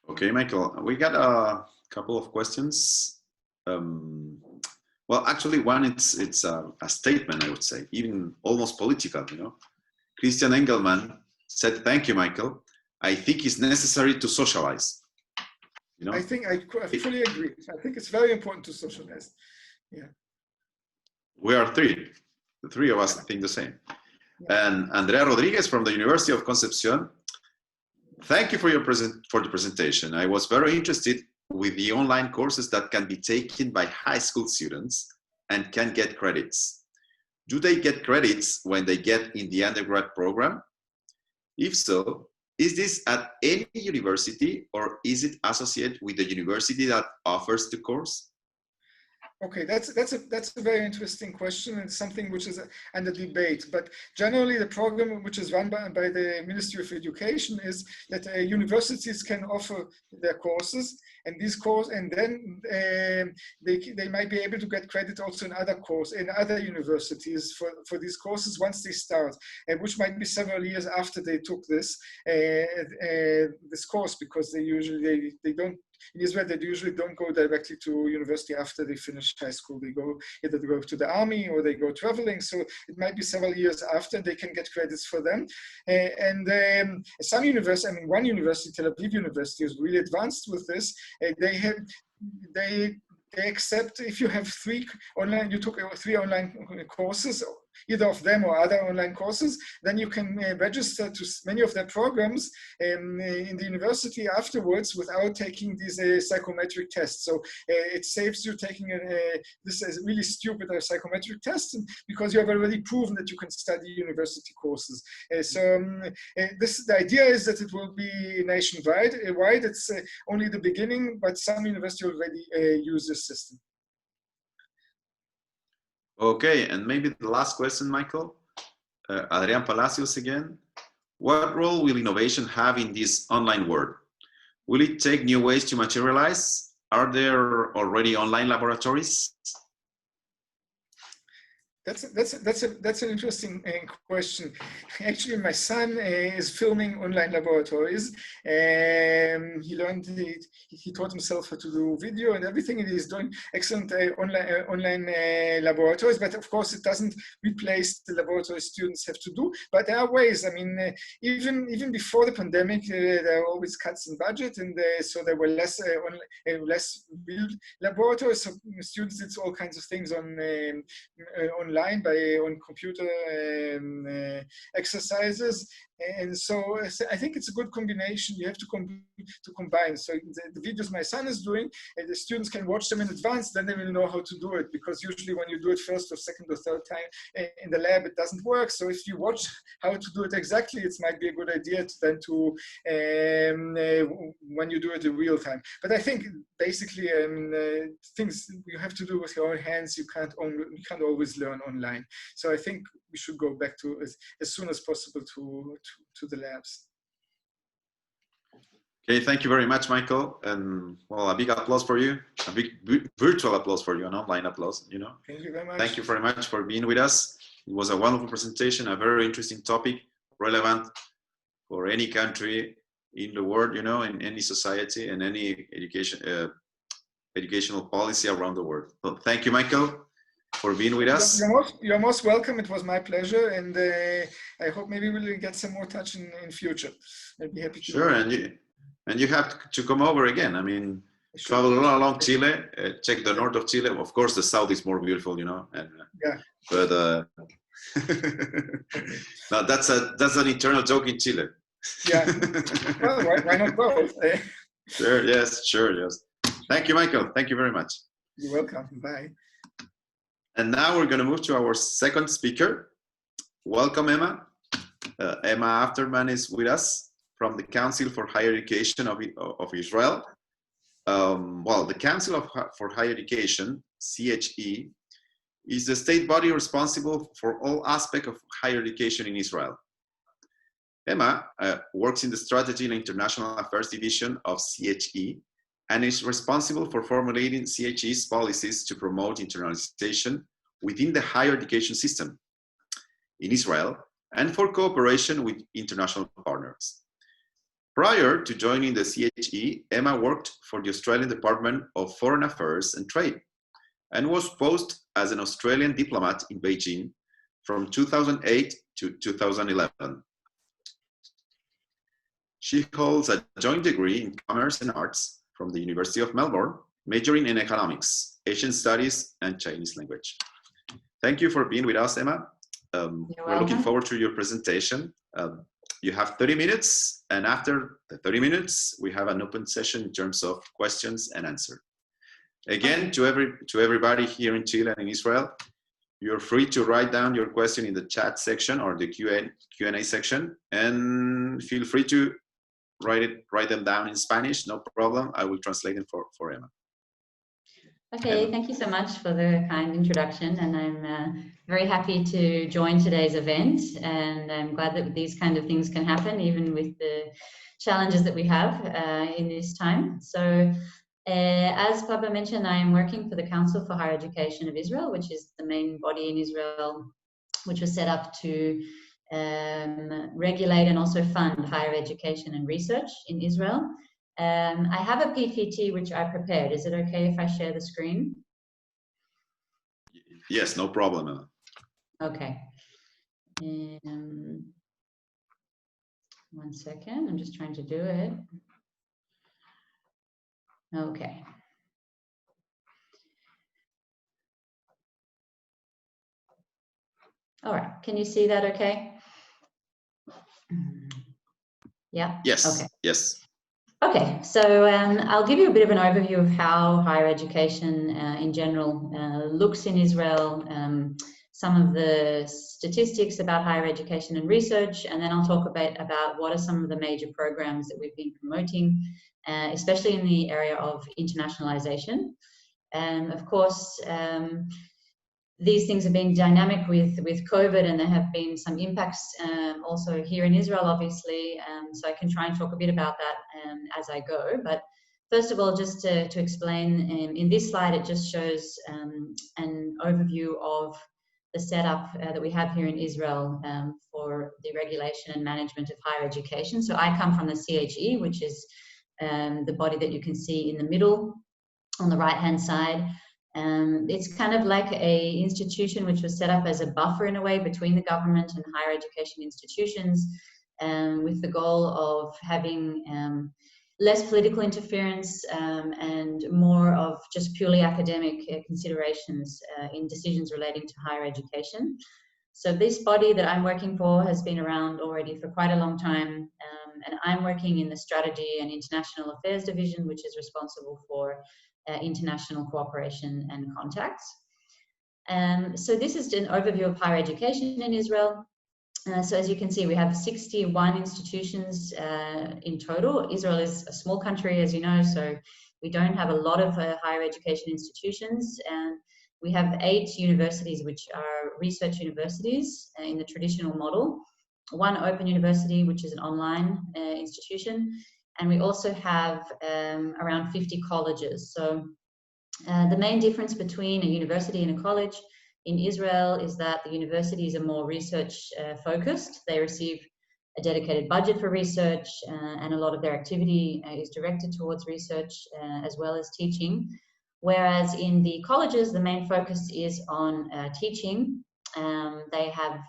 Okay, Michael, we got a couple of questions. Well, actually, one it's a statement, I would say, even almost political. Christian Engelmann said, "Thank you, Michael. I think it's necessary to socialize." I think I fully agree. I think it's very important to socialize. Yeah. We are three. The three of us think the same. Yeah. And Andrea Rodriguez from the University of Concepción. Thank you for the presentation. I was very interested with the online courses that can be taken by high school students and can get credits. Do they get credits when they get in the undergrad program? If so, is this at any university, or is it associated with the university that offers the course? Okay, that's a very interesting question, and something which is under debate. But generally, the program which is run by the Ministry of Education is that universities can offer their courses, and then they might be able to get credit also in other universities for these courses once they start, which might be several years after they took this course, because they don't. In Israel, they usually don't go directly to university after they finish high school. They either go to the army or they go traveling. So it might be several years after they can get credits for them. And some universities, I mean, one university, Tel Aviv University, is really advanced with this. They accept if you have three online courses, either of them or other online courses, then you can register to many of their programs in the university afterwards without taking these psychometric tests. So it saves you taking this is really stupid psychometric test, because you have already proven that you can study university courses. The idea is that it will be nationwide. It's only the beginning, but some universities already use this system. Okay, and maybe the last question, Michael. Adrian Palacios again. What role will innovation have in this online world? Will it take new ways to materialize? Are there already online laboratories? That's an interesting question. Actually, my son is filming online laboratories. He taught himself how to do video and everything, and he's doing excellent online laboratories. But of course, it doesn't replace the laboratory students have to do. But there are ways. I mean, even before the pandemic, there were always cuts in budget, and so there were less real laboratories. So students did all kinds of things online on computer exercises, And so I think it's a good combination. You have to combine. So the videos my son is doing, and the students can watch them in advance, then they will know how to do it. Because usually when you do it first or second or third time in the lab, it doesn't work. So if you watch how to do it exactly, it might be a good idea when you do it in real time. But I think basically things you have to do with your own hands, you can't always learn online. So I think we should go back to as soon as possible to the labs. Okay, thank you very much, Michael. And well, a big applause for you, a big virtual applause for you, an online applause, you know. Thank you very much. Thank you very much for being with us. It was a wonderful presentation, a very interesting topic, relevant for any country in the world, you know, in any society and any educational policy around the world. So thank you, Michael, for being with us. You're most welcome. It was my pleasure, and I hope maybe we'll get some more touch in future. I'd be happy to. Sure, and you have to come over again. I mean, sure. Travel along Chile, check the north of Chile. Of course, the south is more beautiful, you know. And, yeah. But no, that's an internal joke in Chile. Yeah. Well, why not both? Sure. Yes. Thank you, Michael. Thank you very much. You're welcome. Bye. And now we're going to move to our second speaker. Welcome, Emma. Emma Afterman is with us from the Council for Higher Education of Israel. Well, the Council for Higher Education, CHE, is the state body responsible for all aspects of higher education in Israel. Emma works in the Strategy and International Affairs Division of CHE and is responsible for formulating CHE's policies to promote internalization within the higher education system in Israel and for cooperation with international partners. Prior to joining the CHE, Emma worked for the Australian Department of Foreign Affairs and Trade and was posted as an Australian diplomat in Beijing from 2008 to 2011. She holds a joint degree in Commerce and Arts from the University of Melbourne, majoring in Economics, Asian Studies, and Chinese language. Thank you for being with us, Emma. We're looking forward to your presentation. You have 30 minutes, and after the 30 minutes, we have an open session in terms of questions and answers. Again, to everybody here in Chile and in Israel, you're free to write down your question in the chat section or the Q&A section, and feel free to write them down in Spanish, no problem. I will translate them for Emma. Okay, Emma. Thank you so much for the kind introduction, and I'm very happy to join today's event, and I'm glad that these kind of things can happen even with the challenges that we have in this time. So as Pablo mentioned, I am working for the Council for Higher Education of Israel, which is the main body in Israel, which was set up to regulate and also fund higher education and research in Israel. I have a PPT which I prepared. Is it okay if I share the screen? Yes, no problem, Emma. Okay. One second, I'm just trying to do it. Okay. All right, can you see that okay? Yeah? Yes, okay. Yes. Okay, so I'll give you a bit of an overview of how higher education in general looks in Israel, some of the statistics about higher education and research, and then I'll talk a bit about what are some of the major programs that we've been promoting, especially in the area of internationalization. And of course, these things have been dynamic with COVID, and there have been some impacts also here in Israel, obviously. So I can try and talk a bit about that as I go. But first of all, just to explain, in this slide, it just shows an overview of the setup that we have here in Israel for the regulation and management of higher education. So I come from the CHE, which is the body that you can see in the middle on the right-hand side. It's kind of like a institution which was set up as a buffer in a way between the government and higher education institutions, with the goal of having less political interference and more of just purely academic considerations in decisions relating to higher education. So this body that I'm working for has been around already for quite a long time, and I'm working in the Strategy and International Affairs Division, which is responsible for international cooperation and contacts. So this is an overview of higher education in Israel. So as you can see, we have 61 institutions in total. Israel is a small country, as you know, so we don't have a lot of higher education institutions. And we have 8 universities, which are research universities in the traditional model. 1 open university, which is an online institution. And we also have around 50 colleges. So the main difference between a university and a college in Israel is that the universities are more research focused. They receive a dedicated budget for research, and a lot of their activity is directed towards research as well as teaching. Whereas in the colleges, the main focus is on teaching. They have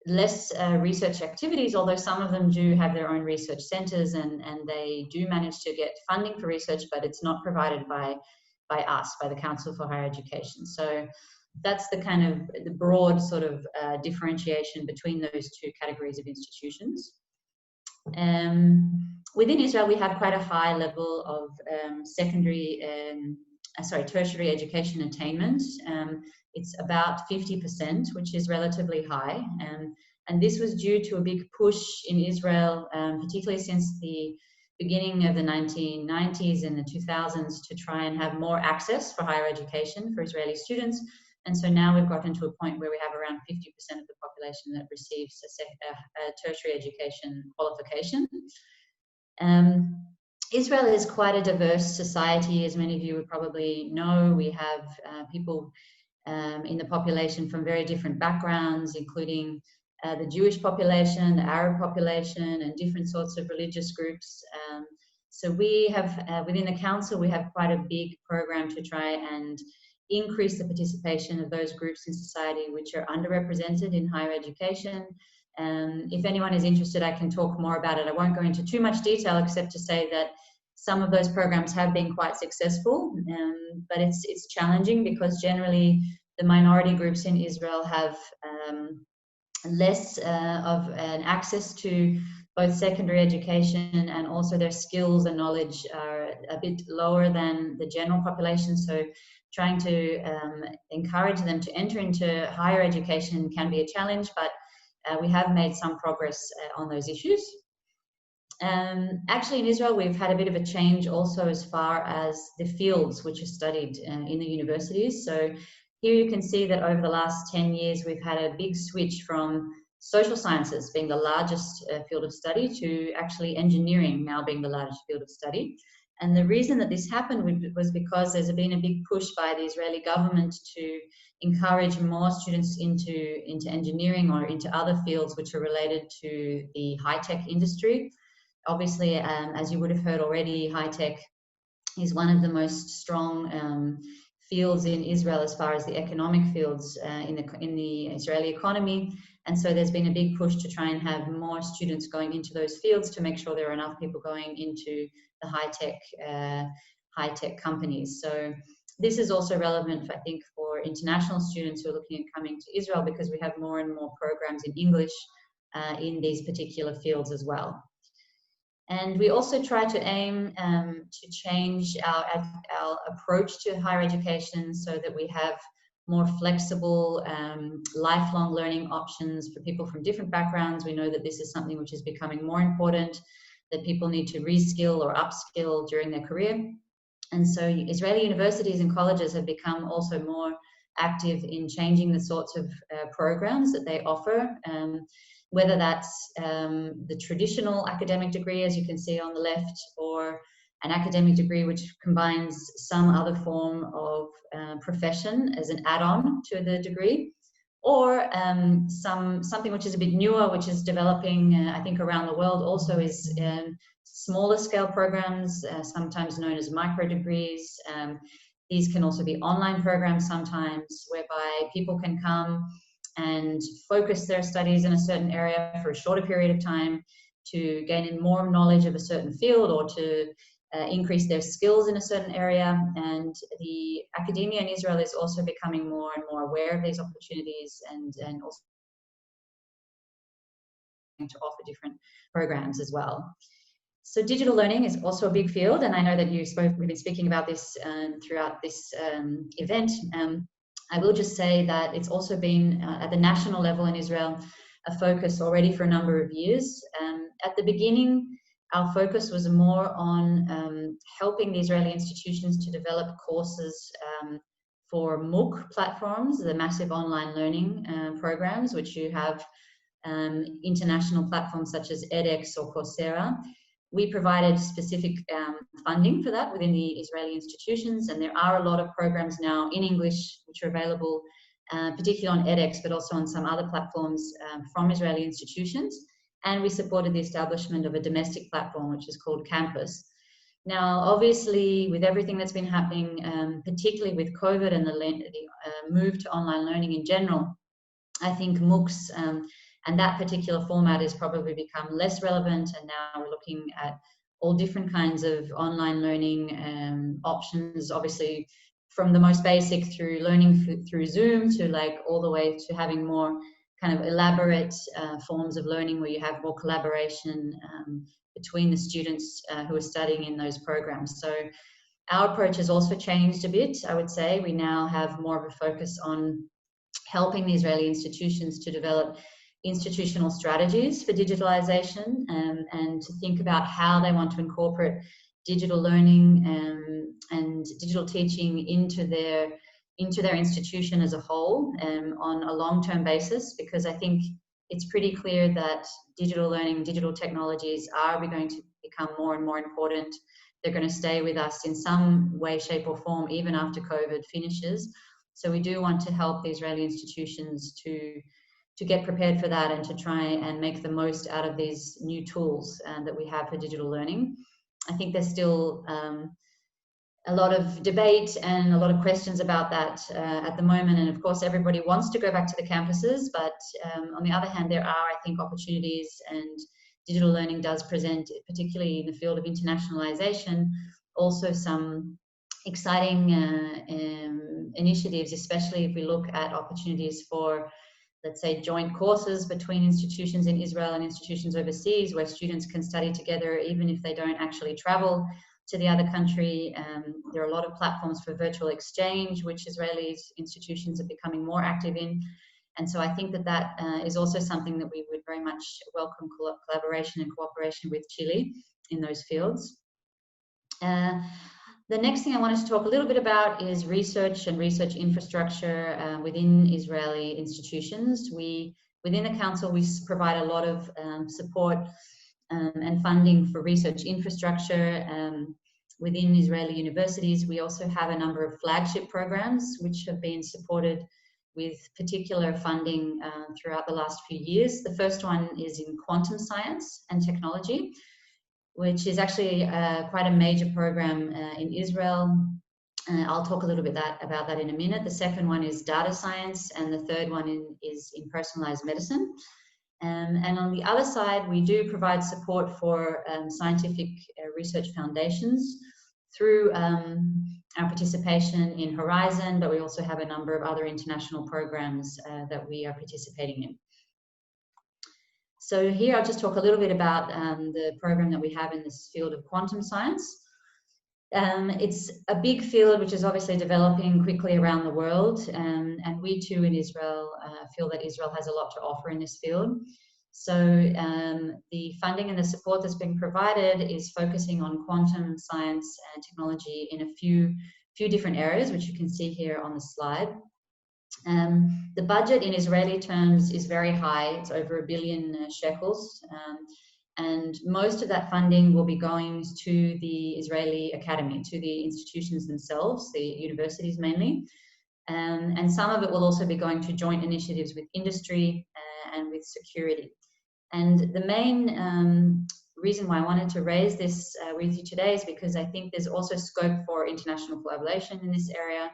less research activities, although some of them do have their own research centers, and they do manage to get funding for research, but it's not provided by us, by the Council for Higher Education. So that's the kind of the broad sort of differentiation between those 2 categories of institutions. Within Israel, we have quite a high level of tertiary education attainment. It's about 50%, which is relatively high. And this was due to a big push in Israel, particularly since the beginning of the 1990s and the 2000s, to try and have more access for higher education for Israeli students. And so now we've gotten to a point where we have around 50% of the population that receives a tertiary education qualification. Israel is quite a diverse society, as many of you would probably know. We have people in the population from very different backgrounds, including the Jewish population, the Arab population, and different sorts of religious groups. So we have, within the council, we have quite a big program to try and increase the participation of those groups in society which are underrepresented in higher education. If anyone is interested, I can talk more about it. I won't go into too much detail, except to say that some of those programs have been quite successful, but it's challenging because generally the minority groups in Israel have less of an access to both secondary education, and also their skills and knowledge are a bit lower than the general population. So trying to encourage them to enter into higher education can be a challenge, but we have made some progress on those issues. Actually, in Israel, we've had a bit of a change also as far as the fields which are studied in the universities. So here you can see that over the last 10 years, we've had a big switch from social sciences being the largest field of study to actually engineering now being the largest field of study. And the reason that this happened was because there's been a big push by the Israeli government to encourage more students into engineering or into other fields which are related to the high-tech industry. Obviously, as you would have heard already, high-tech is one of the most strong fields in Israel as far as the economic fields in the Israeli economy. And so there's been a big push to try and have more students going into those fields to make sure there are enough people going into the high-tech companies. So this is also relevant, I think, for international students who are looking at coming to Israel, because we have more and more programs in English in these particular fields as well. And we also try to aim to change our approach to higher education so that we have more flexible lifelong learning options for people from different backgrounds. We know that this is something which is becoming more important, that people need to reskill or upskill during their career. And so Israeli universities and colleges have become also more active in changing the sorts of programs that they offer, whether that's the traditional academic degree, as you can see on the left, or an academic degree which combines some other form of profession as an add-on to the degree, or something which is a bit newer, which is developing, I think, around the world also, is smaller scale programs, sometimes known as micro degrees. These can also be online programs sometimes, whereby people can come and focus their studies in a certain area for a shorter period of time to gain more knowledge of a certain field, or to increase their skills in a certain area. And the academia in Israel is also becoming more and more aware of these opportunities, and also to offer different programs as well. So digital learning is also a big field, and I know that we've been speaking about this throughout this event. I will just say that it's also been at the national level in Israel a focus already for a number of years. At the beginning, our focus was more on helping the Israeli institutions to develop courses for MOOC platforms, the massive online learning programs, which you have international platforms such as edX or Coursera. We provided specific funding for that within the Israeli institutions, and there are a lot of programs now in English which are available, particularly on edX, but also on some other platforms from Israeli institutions. And we supported the establishment of a domestic platform which is called Campus. Now, obviously, with everything that's been happening, particularly with COVID and the move to online learning in general, I think MOOCs and that particular format has probably become less relevant, and now we're looking at all different kinds of online learning options, obviously from the most basic through learning through Zoom to like all the way to having more kind of elaborate forms of learning where you have more collaboration between the students who are studying in those programs. So our approach has also changed a bit, I would say. We now have more of a focus on helping the Israeli institutions to develop institutional strategies for digitalization and to think about how they want to incorporate digital learning and digital teaching into their institution as a whole on a long-term basis, because I think it's pretty clear that digital learning, digital technologies are going to become more and more important. They're going to stay with us in some way, shape or form, even after COVID finishes. So we do want to help the Israeli institutions to get prepared for that and to try and make the most out of these new tools that we have for digital learning. I think there's still a lot of debate and a lot of questions about that at the moment. And of course, everybody wants to go back to the campuses, but on the other hand, there are, I think, opportunities, and digital learning does present, particularly in the field of internationalization, also some exciting initiatives, especially if we look at opportunities for, let's say, joint courses between institutions in Israel and institutions overseas, where students can study together even if they don't actually travel to the other country. There are a lot of platforms for virtual exchange, which Israeli institutions are becoming more active in. And so I think that that is also something that we would very much welcome collaboration and cooperation with Chile in those fields. The next thing I wanted to talk a little bit about is research and research infrastructure within Israeli institutions. Within the council, we provide a lot of support and funding for research infrastructure within Israeli universities. We also have a number of flagship programs which have been supported with particular funding throughout the last few years. The first one is in quantum science and technology, which is actually quite a major program in Israel. I'll talk a little bit about that in a minute. The second one is data science, and the third one is in personalized medicine. And on the other side, we do provide support for scientific research foundations through our participation in Horizon, but we also have a number of other international programs that we are participating in. So here I'll just talk a little bit about the program that we have in this field of quantum science. It's a big field which is obviously developing quickly around the world, and we too in Israel feel that Israel has a lot to offer in this field. So the funding and the support that's being provided is focusing on quantum science and technology in a few different areas, which you can see here on the slide. The budget in Israeli terms is very high. It's over 1 billion shekels. And most of that funding will be going to the Israeli academy, to the institutions themselves, the universities mainly. And some of it will also be going to joint initiatives with industry and with security. And the main reason why I wanted to raise this with you today is because I think there's also scope for international collaboration in this area.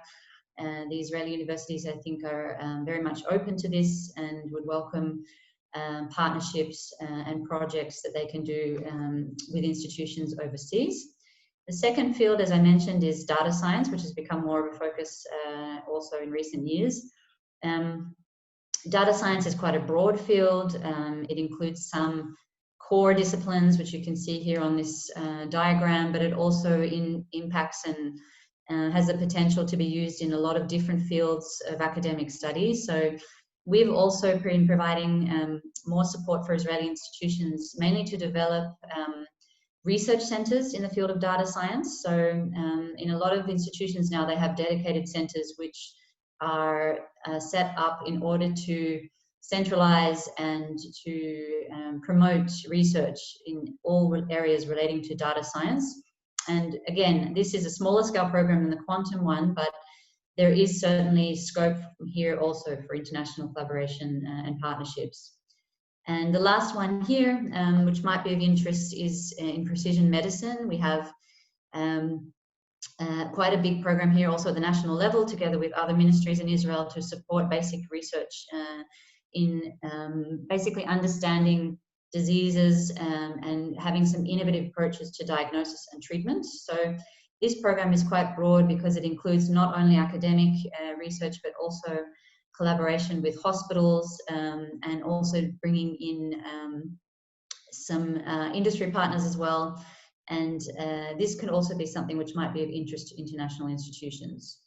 The Israeli universities, I think, are very much open to this and would welcome partnerships and projects that they can do with institutions overseas. The second field, as I mentioned, is data science, which has become more of a focus also in recent years. Data science is quite a broad field. It includes some core disciplines, which you can see here on this diagram, but it also impacts and has the potential to be used in a lot of different fields of academic studies. So we've also been providing more support for Israeli institutions, mainly to develop research centers in the field of data science. So in a lot of institutions now, they have dedicated centers which are set up in order to centralize and to promote research in all areas relating to data science. And again, this is a smaller scale program than the quantum one, but there is certainly scope here also for international collaboration and partnerships. And the last one here, which might be of interest, is in precision medicine. We have quite a big program here also at the national level, together with other ministries in Israel, to support basic research in basically understanding diseases and having some innovative approaches to diagnosis and treatment. So this program is quite broad because it includes not only academic research, but also collaboration with hospitals and also bringing in some industry partners as well. And this could also be something which might be of interest to international institutions.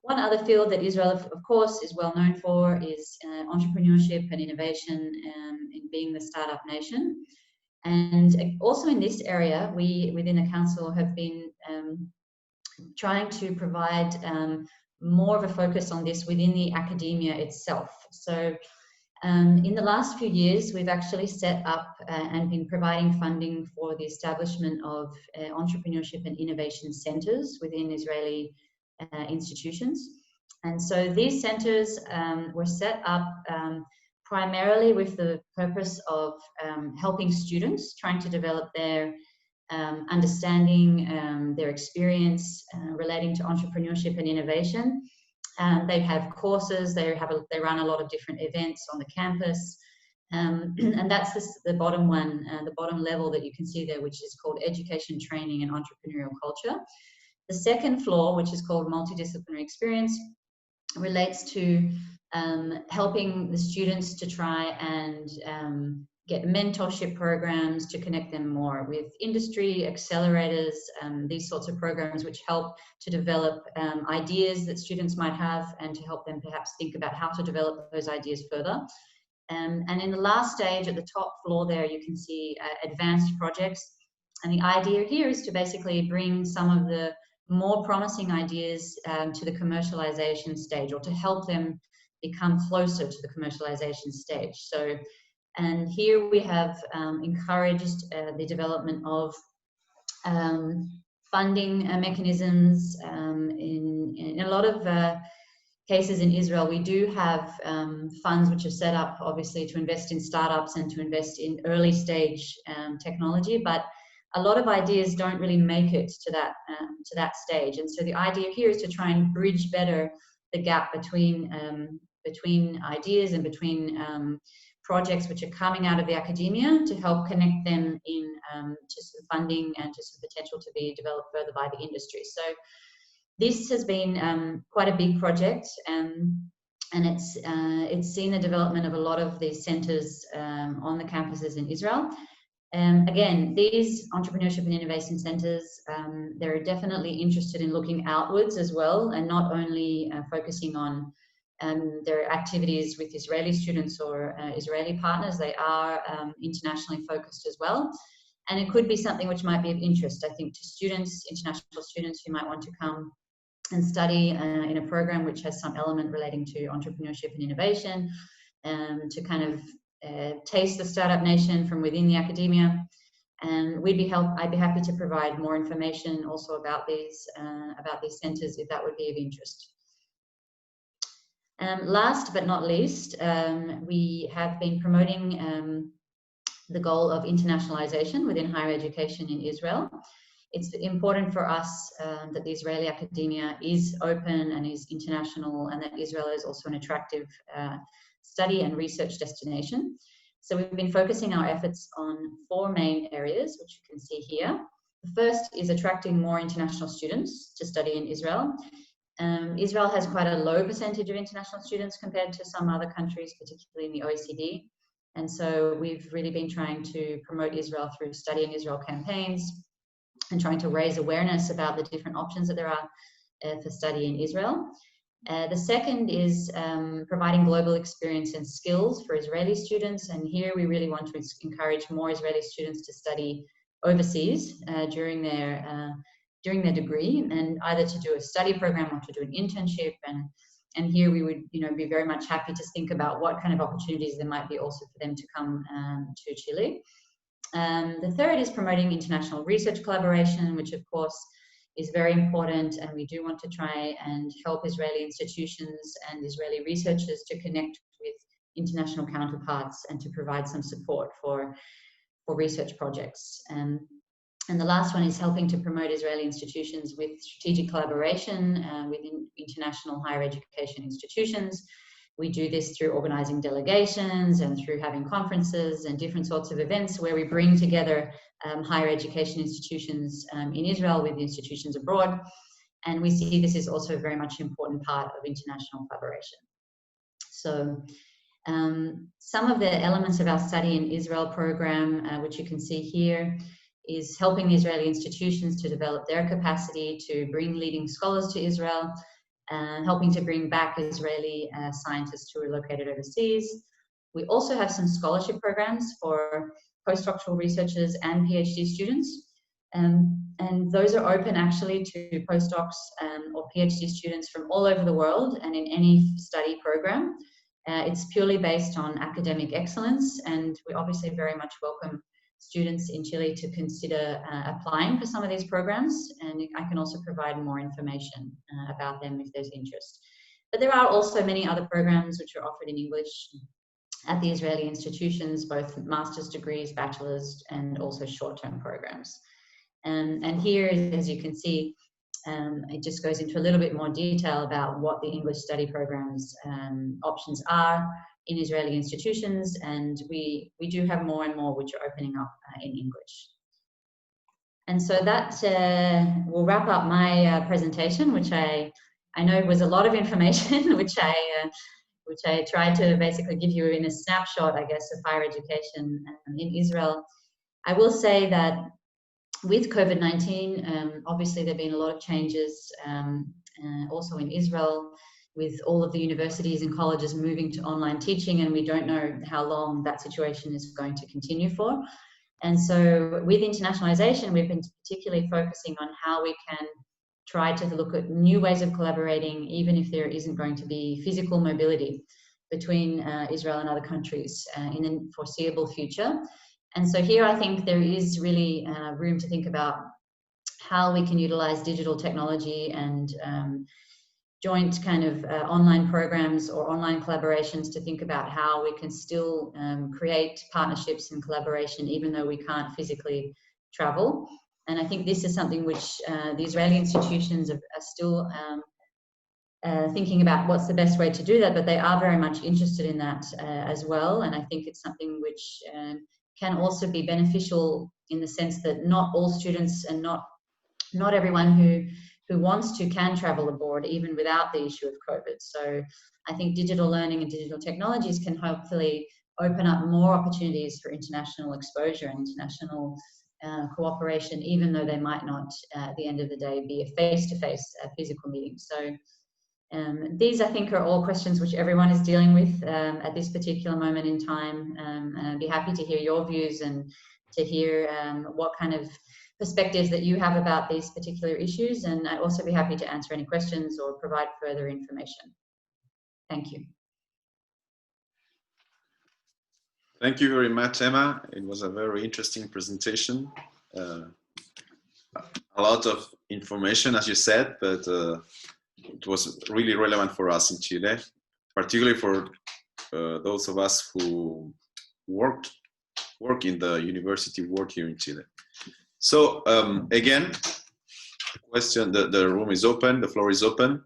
One other field that Israel, of course, is well known for is entrepreneurship and innovation in being the startup nation. And also in this area, we within the Council have been trying to provide more of a focus on this within the academia itself. So in the last few years, we've actually set up and been providing funding for the establishment of entrepreneurship and innovation centers within Israeli institutions. And so these centers were set up primarily with the purpose of helping students, trying to develop their understanding, their experience relating to entrepreneurship and innovation. They have courses, they run a lot of different events on the campus. And that's the bottom one, the bottom level that you can see there, which is called Education, Training and Entrepreneurial Culture. The second floor, which is called Multidisciplinary Experience, relates to helping the students to try and get mentorship programs to connect them more with industry, accelerators, these sorts of programs which help to develop ideas that students might have and to help them perhaps think about how to develop those ideas further. And in the last stage at the top floor there, you can see advanced projects. And the idea here is to basically bring some of the more promising ideas to the commercialization stage, or to help them become closer to the commercialization stage. So, and here we have encouraged the development of funding mechanisms. In a lot of cases in Israel, we do have funds which are set up, obviously, to invest in startups and to invest in early stage technology, but a lot of ideas don't really make it to that stage. And so the idea here is to try and bridge better the gap between ideas and between projects which are coming out of the academia, to help connect them in to some funding and to some potential to be developed further by the industry. So this has been quite a big project, and it's seen the development of a lot of these centers on the campuses in Israel. Again, these entrepreneurship and innovation centers, they're definitely interested in looking outwards as well, and not only focusing on their activities with Israeli students or Israeli partners. They are internationally focused as well. And it could be something which might be of interest, I think, to students, international students who might want to come and study in a program which has some element relating to entrepreneurship and innovation, to kind of taste the startup nation from within the academia. And I'd be happy to provide more information also about these centers if that would be of interest. Last but not least, we have been promoting the goal of internationalization within higher education in Israel. It's important for us that the Israeli academia is open and is international, and that Israel is also an attractive study and research destination. So we've been focusing our efforts on 4 main areas, which you can see here. The first is attracting more international students to study in Israel. Israel has quite a low percentage of international students compared to some other countries, particularly in the OECD. And so we've really been trying to promote Israel through Study in Israel campaigns and trying to raise awareness about the different options that there are for study in Israel. The second is providing global experience and skills for Israeli students. And here we really want to encourage more Israeli students to study overseas during their degree, and either to do a study program or to do an internship. And here we would, be very much happy to think about what kind of opportunities there might be also for them to come to Chile. The third is promoting international research collaboration, which of course is very important, and we do want to try and help Israeli institutions and Israeli researchers to connect with international counterparts and to provide some support for research projects. And the last one is helping to promote Israeli institutions with strategic collaboration within international higher education institutions. We do this through organizing delegations and through having conferences and different sorts of events where we bring together higher education institutions in Israel with institutions abroad. And we see this is also a very much important part of international collaboration. So some of the elements of our Study in Israel program, which you can see here, is helping the Israeli institutions to develop their capacity to bring leading scholars to Israel, helping to bring back Israeli scientists who are located overseas. We also have some scholarship programs for postdoctoral researchers and PhD students. And those are open actually to postdocs or PhD students from all over the world and in any study program. It's purely based on academic excellence, and we obviously very much welcome students in Chile to consider applying for some of these programs, and I can also provide more information about them if there's interest. But there are also many other programs which are offered in English at the Israeli institutions, both master's degrees, bachelor's, and also short-term programs. And here, as you can see, it just goes into a little bit more detail about what the English study programs options are in Israeli institutions, and we do have more and more which are opening up in English. And so that will wrap up my presentation, which I know was a lot of information, which I tried to basically give you in a snapshot, I guess, of higher education in Israel. I will say that with COVID-19, obviously there have been a lot of changes also in Israel, with all of the universities and colleges moving to online teaching, and we don't know how long that situation is going to continue for. And so with internationalization, we've been particularly focusing on how we can try to look at new ways of collaborating, even if there isn't going to be physical mobility between Israel and other countries in the foreseeable future. And so here I think there is really room to think about how we can utilize digital technology and joint kind of online programs or online collaborations to think about how we can still create partnerships and collaboration even though we can't physically travel. And I think this is something which the Israeli institutions are still thinking about what's the best way to do that, but they are very much interested in that as well. And I think it's something which can also be beneficial in the sense that not all students and not everyone who wants to can travel abroad even without the issue of COVID. So I think digital learning and digital technologies can hopefully open up more opportunities for international exposure and international cooperation, even though they might not at the end of the day be a face-to-face physical meeting. So these I think are all questions which everyone is dealing with at this particular moment in time. And I'd be happy to hear your views and to hear what kind of perspectives that you have about these particular issues, and I'd also be happy to answer any questions or provide further information. Thank you. Thank you very much, Emma. It was a very interesting presentation. A lot of information, as you said, but it was really relevant for us in Chile, particularly for those of us who work in the university work here in Chile. So again, the room is open, the floor is open.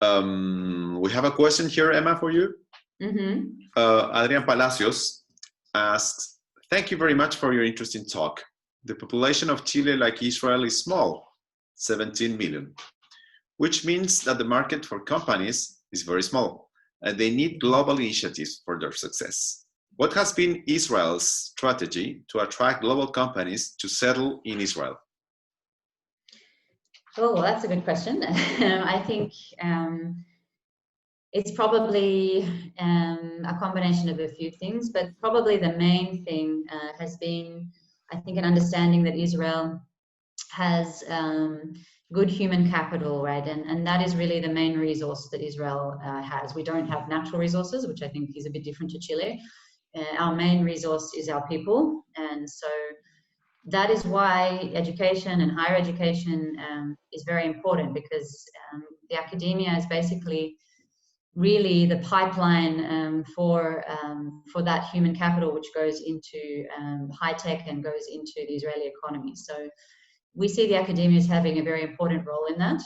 We have a question here, Emma, for you. Mm-hmm. Adrian Palacios asks, thank you very much for your interesting talk. The population of Chile, like Israel, is small, 17 million. which means that the market for companies is very small, and they need global initiatives for their success. What has been Israel's strategy to attract global companies to settle in Israel? Oh, well, that's a good question. I think it's probably a combination of a few things, but probably the main thing has been, I think, an understanding that Israel has good human capital, right? And that is really the main resource that Israel has. We don't have natural resources, which I think is a bit different to Chile. Our main resource is our people. And so that is why education and higher education is very important, because the academia is basically really the pipeline for that human capital, which goes into high tech and goes into the Israeli economy. So we see the academia as having a very important role in that.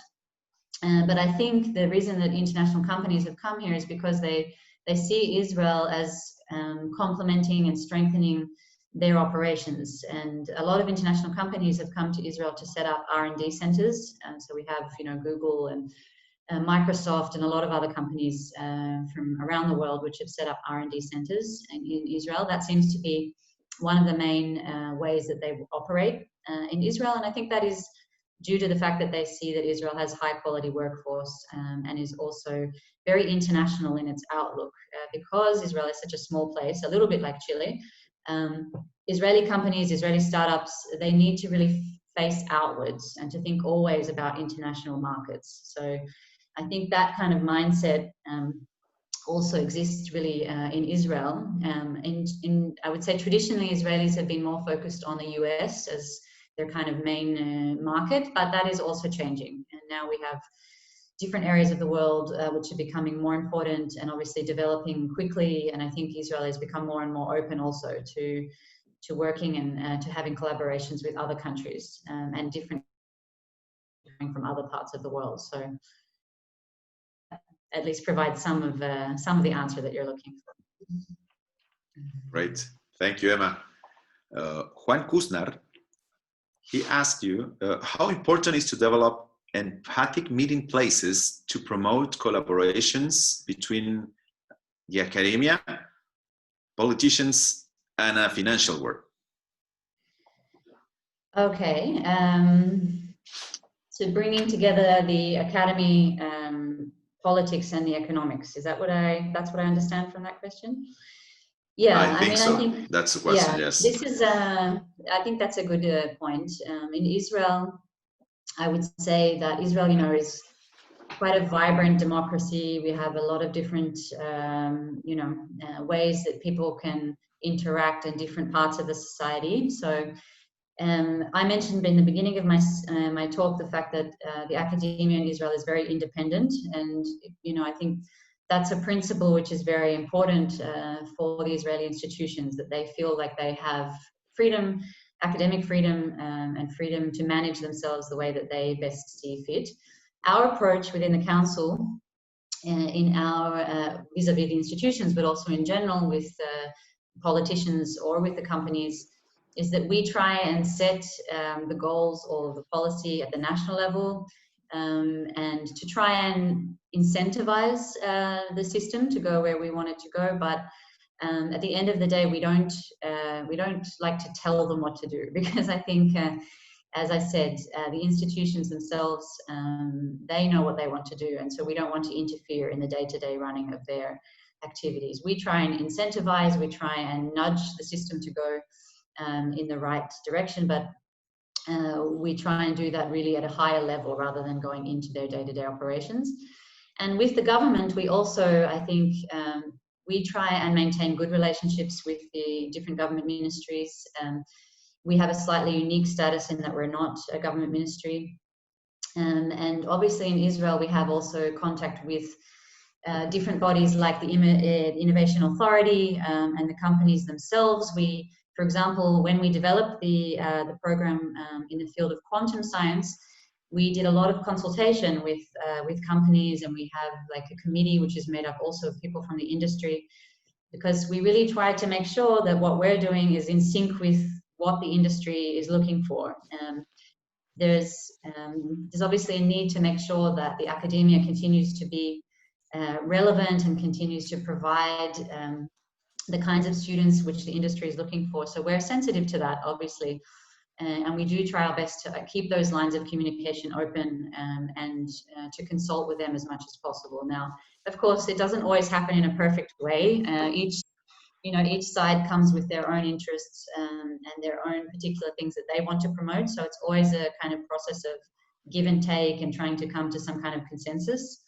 But I think the reason that international companies have come here is because they see Israel as complementing and strengthening their operations. And a lot of international companies have come to Israel to set up R&D centers. So we have, Google and Microsoft and a lot of other companies from around the world which have set up R&D centers in Israel. That seems to be one of the main ways that they operate in Israel. And I think that is due to the fact that they see that Israel has high quality workforce and is also very international in its outlook. Because Israel is such a small place, a little bit like Chile, Israeli companies, Israeli startups, they need to really face outwards and to think always about international markets. So I think that kind of mindset also exists really in Israel. I would say traditionally Israelis have been more focused on the US as their kind of main market, but that is also changing. And now we have different areas of the world which are becoming more important and obviously developing quickly. And I think Israel has become more and more open also to working and to having collaborations with other countries and different from other parts of the world. So at least provide some of the answer that you're looking for. Great, thank you, Emma. Juan Kusnar, he asked you how important is to develop empathic meeting places to promote collaborations between the academia, politicians, and financial world. Okay, so bringing together the academy, politics, and the economics. Is that that's what I understand from that question? Yeah, I think that's the question. Yeah, yes. This is I think that's a good point. In Israel, I would say that Israel, is quite a vibrant democracy. We have a lot of different, ways that people can interact in different parts of the society. So I mentioned in the beginning of my talk the fact that the academia in Israel is very independent, and I think that's a principle which is very important for the Israeli institutions, that they feel like they have freedom, academic freedom, and freedom to manage themselves the way that they best see fit. Our approach within the council, in our vis-a-vis the institutions, but also in general with politicians or with the companies, is that we try and set the goals or the policy at the national level, and to try and incentivize the system to go where we want it to go. But at the end of the day, we don't like to tell them what to do, because I think, as I said, the institutions themselves, they know what they want to do, and so we don't want to interfere in the day-to-day running of their activities. We try and incentivize, we try and nudge the system to go in the right direction, but we try and do that really at a higher level rather than going into their day-to-day operations. And with the government, we also, I think, we try and maintain good relationships with the different government ministries. We have a slightly unique status in that we're not a government ministry. And obviously in Israel, we have also contact with different bodies like the Innovation Authority and the companies themselves. For example, when we developed the program in the field of quantum science, we did a lot of consultation with companies, and we have like a committee which is made up also of people from the industry, because we really try to make sure that what we're doing is in sync with what the industry is looking for. there's obviously a need to make sure that the academia continues to be relevant and continues to provide the kinds of students which the industry is looking for. So we're sensitive to that, obviously, and we do try our best to keep those lines of communication open and to consult with them as much as possible. Now, of course, it doesn't always happen in a perfect way. Each side comes with their own interests and their own particular things that they want to promote. So it's always a kind of process of give and take and trying to come to some kind of consensus.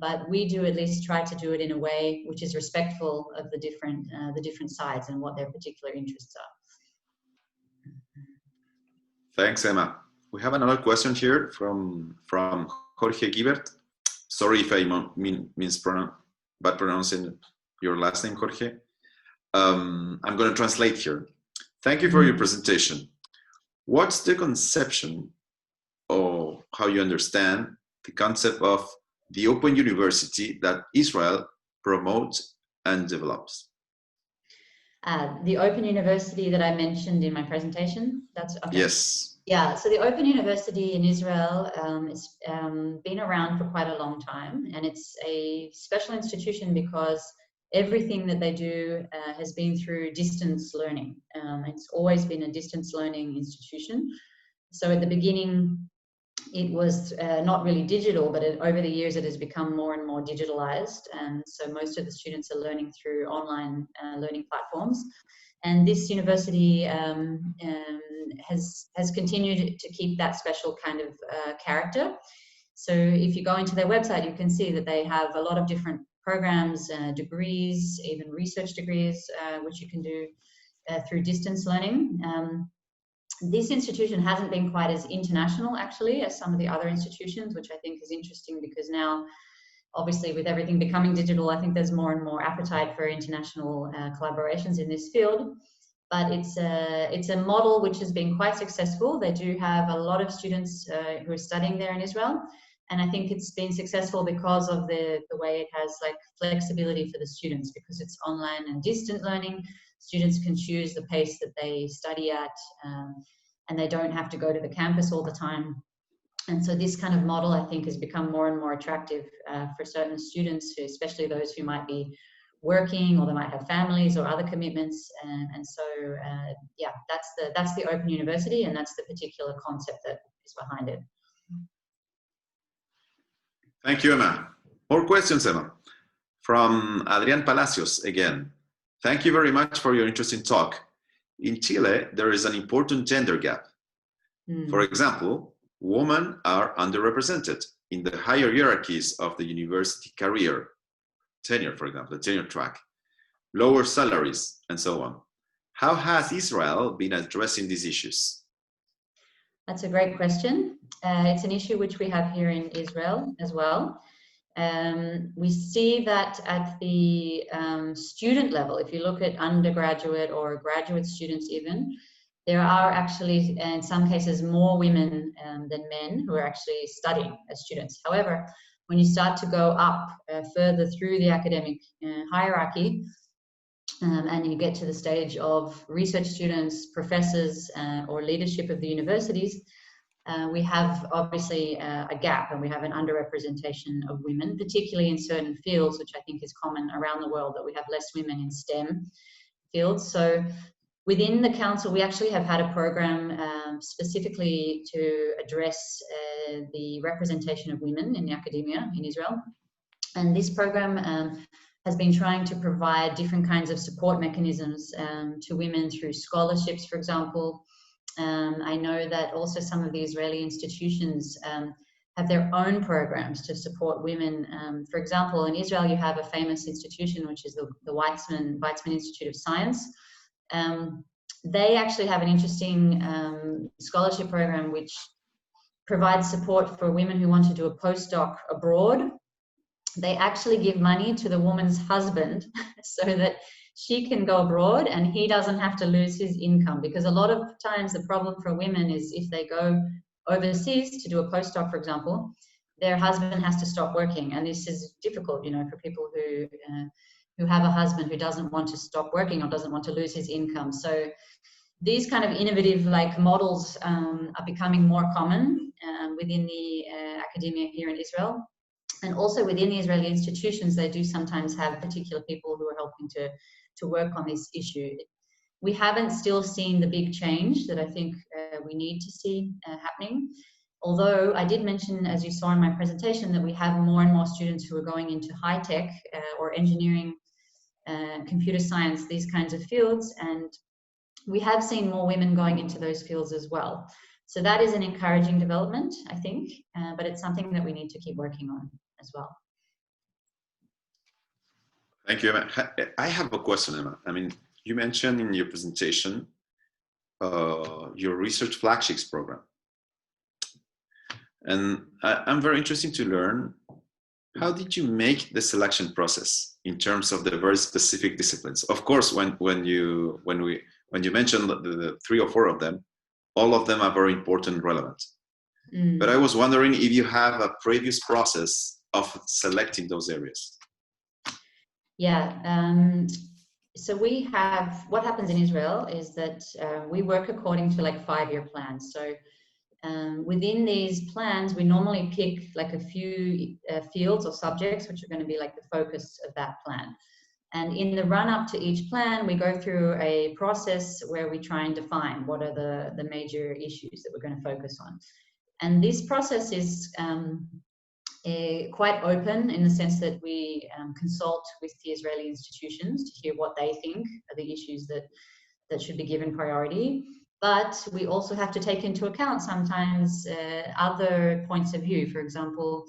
But we do at least try to do it in a way which is respectful of the different sides and what their particular interests are. Thanks, Emma. We have another question here from Jorge Gibert. Sorry if I bad pronouncing your last name, Jorge. I'm going to translate here. Thank you for your presentation. What's the conception or how you understand the concept of the Open University that Israel promotes and develops? The Open University that I mentioned in my presentation, that's okay. Yes. Yeah, so the Open University in Israel has been around for quite a long time, and it's a special institution because everything that they do has been through distance learning. It's always been a distance learning institution. So at the beginning, it was not really digital, but over the years it has become more and more digitalized, and so most of the students are learning through online learning platforms. And this university has continued to keep that special kind of character. So if you go into their website, you can see that they have a lot of different programs, degrees, even research degrees, which you can do through distance learning. This institution hasn't been quite as international, actually, as some of the other institutions, which I think is interesting because now, obviously, with everything becoming digital, I think there's more and more appetite for international collaborations in this field. But it's a model which has been quite successful. They do have a lot of students who are studying there in Israel. And I think it's been successful because of the way it has like flexibility for the students, because it's online and distant learning. Students can choose the pace that they study at, and they don't have to go to the campus all the time. And so this kind of model, I think, has become more and more attractive for certain students, especially those who might be working or they might have families or other commitments. And so, yeah, that's the Open University, and that's the particular concept that is behind it. Thank you, Emma. More questions, Emma. From Adrián Palacios again. Thank you very much for your interesting talk. In Chile, there is an important gender gap. For example, women are underrepresented in the higher hierarchies of the university career, tenure, for example, the tenure track, lower salaries, and so on. How has Israel been addressing these issues? That's a great question. It's an issue which we have here in Israel as well. We see that at the student level, if you look at undergraduate or graduate students even, there are actually, in some cases, more women than men who are actually studying as students. However, when you start to go up further through the academic hierarchy, and you get to the stage of research students, professors, or leadership of the universities, we have obviously a gap, and we have an underrepresentation of women, particularly in certain fields, which I think is common around the world, that we have less women in STEM fields. So within the council, we actually have had a program specifically to address the representation of women in the academia in Israel. And this program has been trying to provide different kinds of support mechanisms to women through scholarships, for example. I know that also some of the Israeli institutions have their own programs to support women. For example, in Israel, you have a famous institution, which is the Weizmann Institute of Science. They actually have an interesting scholarship program which provides support for women who want to do a postdoc abroad. They actually give money to the woman's husband so that she can go abroad and he doesn't have to lose his income, because a lot of times the problem for women is if they go overseas to do a postdoc, for example, their husband has to stop working, and this is difficult, you know, for people who have a husband who doesn't want to stop working or doesn't want to lose his income. So these kind of innovative like models are becoming more common within the academia here in Israel. And also within the Israeli institutions, they do sometimes have particular people who are helping to work on this issue. We haven't still seen the big change that I think we need to see happening. Although I did mention, as you saw in my presentation, that we have more and more students who are going into high tech or engineering, computer science, these kinds of fields. And we have seen more women going into those fields as well. So that is an encouraging development, I think, but it's something that we need to keep working on as well. Thank you, Emma. I have a question, Emma. I mean, you mentioned in your presentation your research flagships program. And I'm very interested to learn, how did you make the selection process in terms of the very specific disciplines? Of course, when you mentioned the 3 or 4 of them, all of them are very important and relevant. But I was wondering if you have a previous process of selecting those areas. Yeah, so we have, what happens in Israel is that we work according to like 5-year plans. So within these plans, we normally pick like a few fields or subjects which are going to be like the focus of that plan. And in the run-up to each plan, we go through a process where we try and define what are the major issues that we're going to focus on. And this process is quite open in the sense that we consult with the Israeli institutions to hear what they think are the issues that should be given priority. But we also have to take into account sometimes other points of view. For example,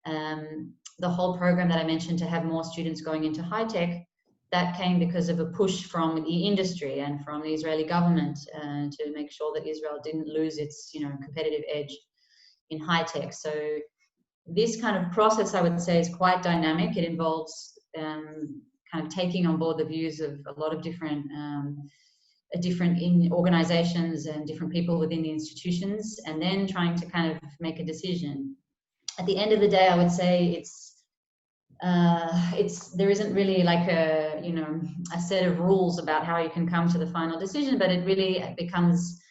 the whole program that I mentioned to have more students going into high tech, that came because of a push from the industry and from the Israeli government to make sure that Israel didn't lose its competitive edge in high tech. So this kind of process, I would say, is quite dynamic. It involves kind of taking on board the views of a lot of different organizations and different people within the institutions, and then trying to kind of make a decision. At the end of the day, I would say there isn't really like a set of rules about how you can come to the final decision, but it really becomes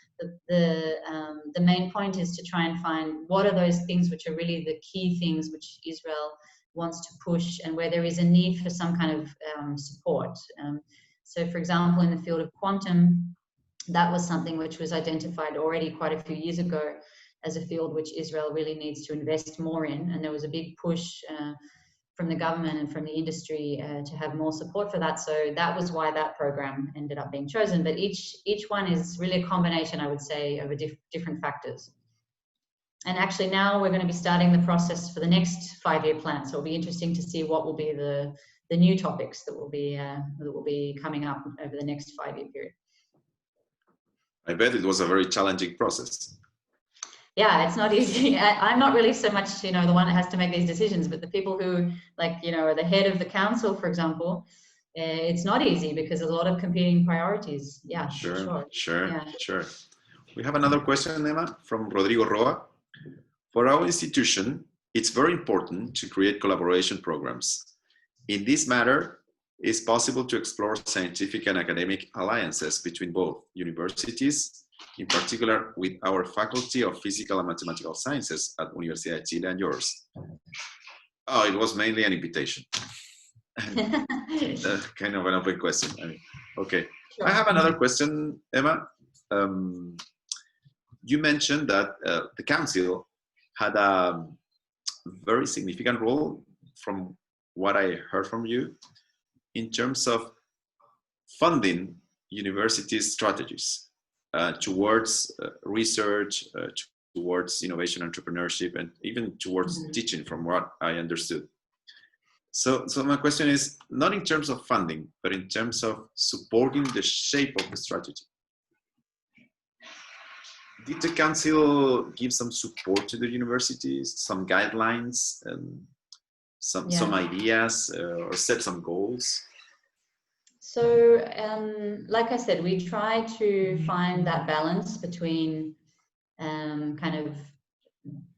the main point is to try and find what are those things which are really the key things which Israel wants to push and where there is a need for some kind of support. So for example, in the field of quantum, that was something which was identified already quite a few years ago as a field which Israel really needs to invest more in. And there was a big push from the government and from the industry to have more support for that. So that was why that program ended up being chosen. But each one is really a combination, I would say, of different factors. And actually now we're going to be starting the process for the next 5-year plan. So it'll be interesting to see what will be the new topics that will be coming up over the next 5-year period. I bet it was a very challenging process. Yeah, it's not easy. I'm not really so much, the one that has to make these decisions, but the people who, are the head of the council, for example, it's not easy because there's a lot of competing priorities. Yeah, Sure. We have another question, Emma, from Rodrigo Roa. For our institution, it's very important to create collaboration programs. In this matter, it's possible to explore scientific and academic alliances between both universities, in particular with our Faculty of Physical and Mathematical Sciences at Universidad de Chile and yours. Oh, it was mainly an invitation. Kind of an open question. Okay. Sure. I have another question, Emma. You mentioned that the council had a very significant role, from what I heard from you, in terms of funding university strategies towards research, towards innovation, entrepreneurship, and even towards teaching, from what I understood. So my question is, not in terms of funding, but in terms of supporting the shape of the strategy. Did the council give some support to the universities, some guidelines, some ideas, or set some goals? So, like I said, we try to find that balance between kind of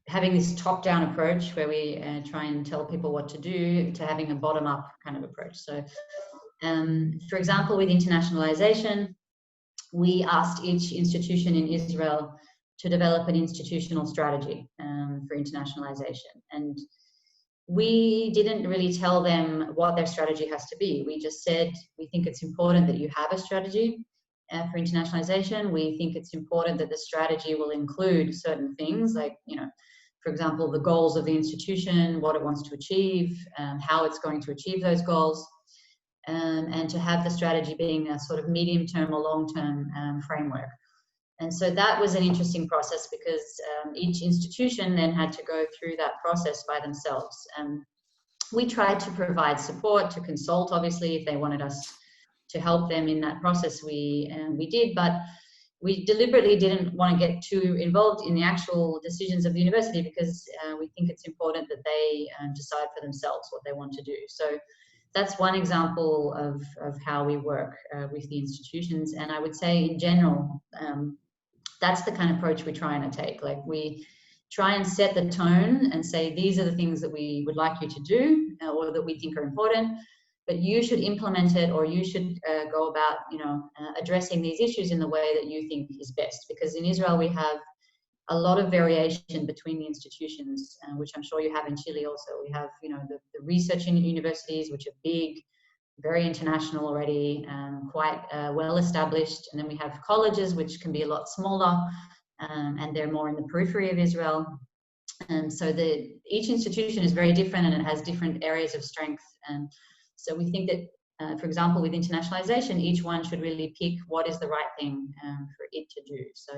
having this top-down approach where we try and tell people what to do, to having a bottom-up kind of approach. So, for example, with internationalization, we asked each institution in Israel to develop an institutional strategy for internationalization. And we didn't really tell them what their strategy has to be. We just said, we think it's important that you have a strategy for internationalization. We think it's important that the strategy will include certain things like, for example, the goals of the institution, what it wants to achieve, how it's going to achieve those goals, and to have the strategy being a sort of medium-term or long-term framework. And so that was an interesting process because each institution then had to go through that process by themselves. We tried to provide support, to consult, obviously, if they wanted us to help them in that process, we did, but we deliberately didn't want to get too involved in the actual decisions of the university because we think it's important that they decide for themselves what they want to do. So that's one example of how we work with the institutions. And I would say in general, that's the kind of approach we try and take. Like we try and set the tone and say, these are the things that we would like you to do or that we think are important, but you should implement it, or you should go about, addressing these issues in the way that you think is best. Because in Israel, we have a lot of variation between the institutions, which I'm sure you have in Chile also. We have, the research in universities, which are big, very international already, quite well established. And then we have colleges, which can be a lot smaller, and they're more in the periphery of Israel. And so each institution is very different and it has different areas of strength. And so we think that, for example, with internationalization, each one should really pick what is the right thing for it to do. So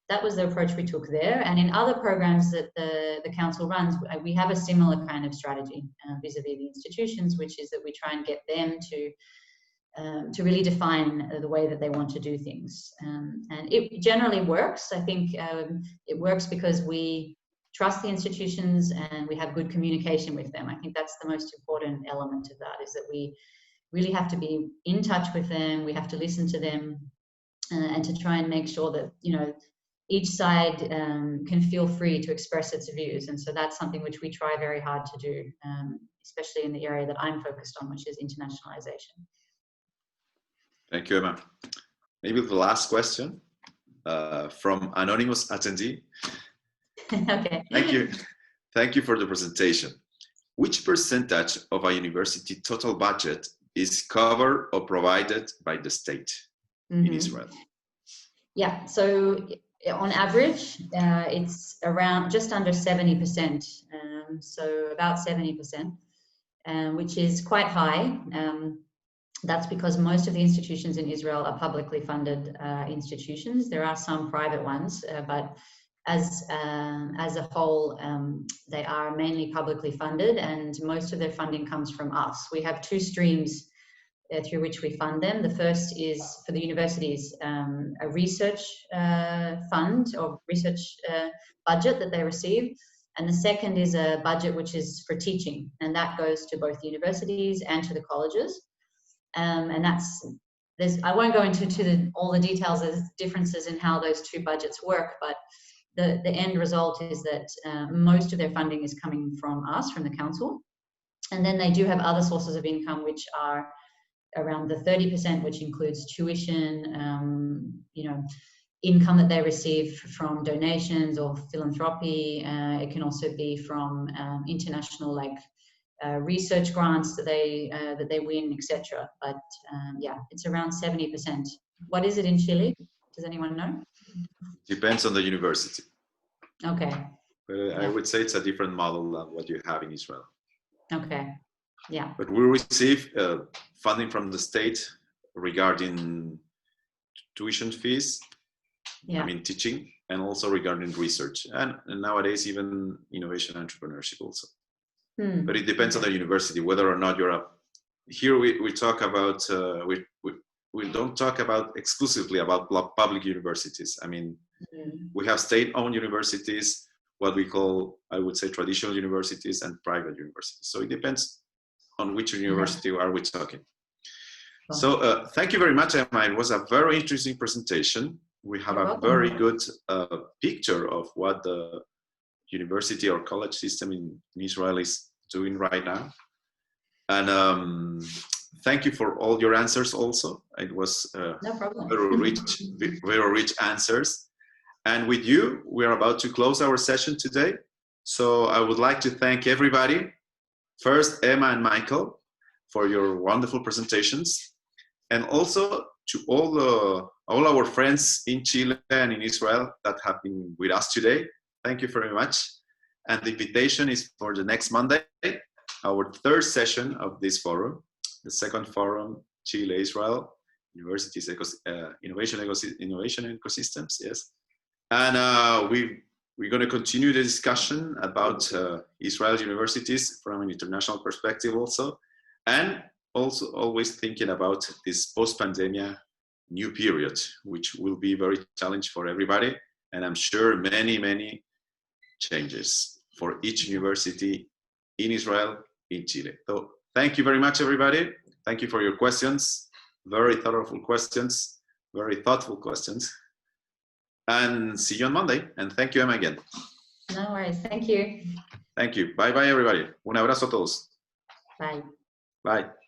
that was the approach we took there. And in other programs that the council runs, we have a similar kind of strategy vis-a-vis the institutions, which is that we try and get them to really define the way that they want to do things. And it generally works. I think it works because we trust the institutions and we have good communication with them. I think that's the most important element of that, is that we really have to be in touch with them. We have to listen to them and to try and make sure that, each side can feel free to express its views. And so that's something which we try very hard to do, especially in the area that I'm focused on, which is internationalization. Thank you, Emma. Maybe the last question from anonymous attendee. Okay. Thank you. Thank you for the presentation. Which percentage of a university total budget is covered or provided by the state in Israel? Yeah, so on average, it's around just under 70%, so about 70%, which is quite high. That's because most of the institutions in Israel are publicly funded institutions. There are some private ones, but as a whole, they are mainly publicly funded, and most of their funding comes from us. We have two streams through which we fund them. The first is for the universities, a research fund or research budget that they receive. And the second is a budget which is for teaching, and that goes to both the universities and to the colleges. And I won't go into all the details. There's differences in how those two budgets work, but the end result is that most of their funding is coming from us, from the council. And then they do have other sources of income, which are around the 30%, which includes tuition, income that they receive from donations or philanthropy. It can also be from international, research grants that they win, etc. But yeah, it's around 70%. What is it in Chile? Does anyone know? Depends on the university. Okay. But I would say it's a different model than what you have in Israel. Okay. Yeah. But we receive funding from the state regarding tuition fees, teaching, and also regarding research, and nowadays even innovation and entrepreneurship also. But it depends on the university, whether or not you're here we talk about, we don't talk about exclusively about public universities. We have state-owned universities, what we call, I would say, traditional universities and private universities. So it depends on which university are we talking. So thank you very much, Emma. It was a very interesting presentation. We have a very good picture of what the university or college system in Israel is doing right now. And thank you for all your answers also. It was no problem. very rich answers. And with you, we're about to close our session today. So I would like to thank everybody. First, Emma and Michael, for your wonderful presentations. And also to all our friends in Chile and in Israel that have been with us today. Thank you very much. And the invitation is for the next Monday, our third session of this forum, the second forum, Chile-Israel, Universities, Innovation Ecosystems, yes. And we're going to continue the discussion about Israel universities from an international perspective also, and also always thinking about this post-pandemic new period, which will be very challenging for everybody, and I'm sure many changes for each university in Israel, in Chile. So thank you very much, everybody. Thank you for your questions, very thoughtful questions, very thoughtful questions. And see you on Monday. And thank you, Emma, again. No worries. Thank you. Thank you. Bye-bye, everybody. Un abrazo a todos. Bye. Bye.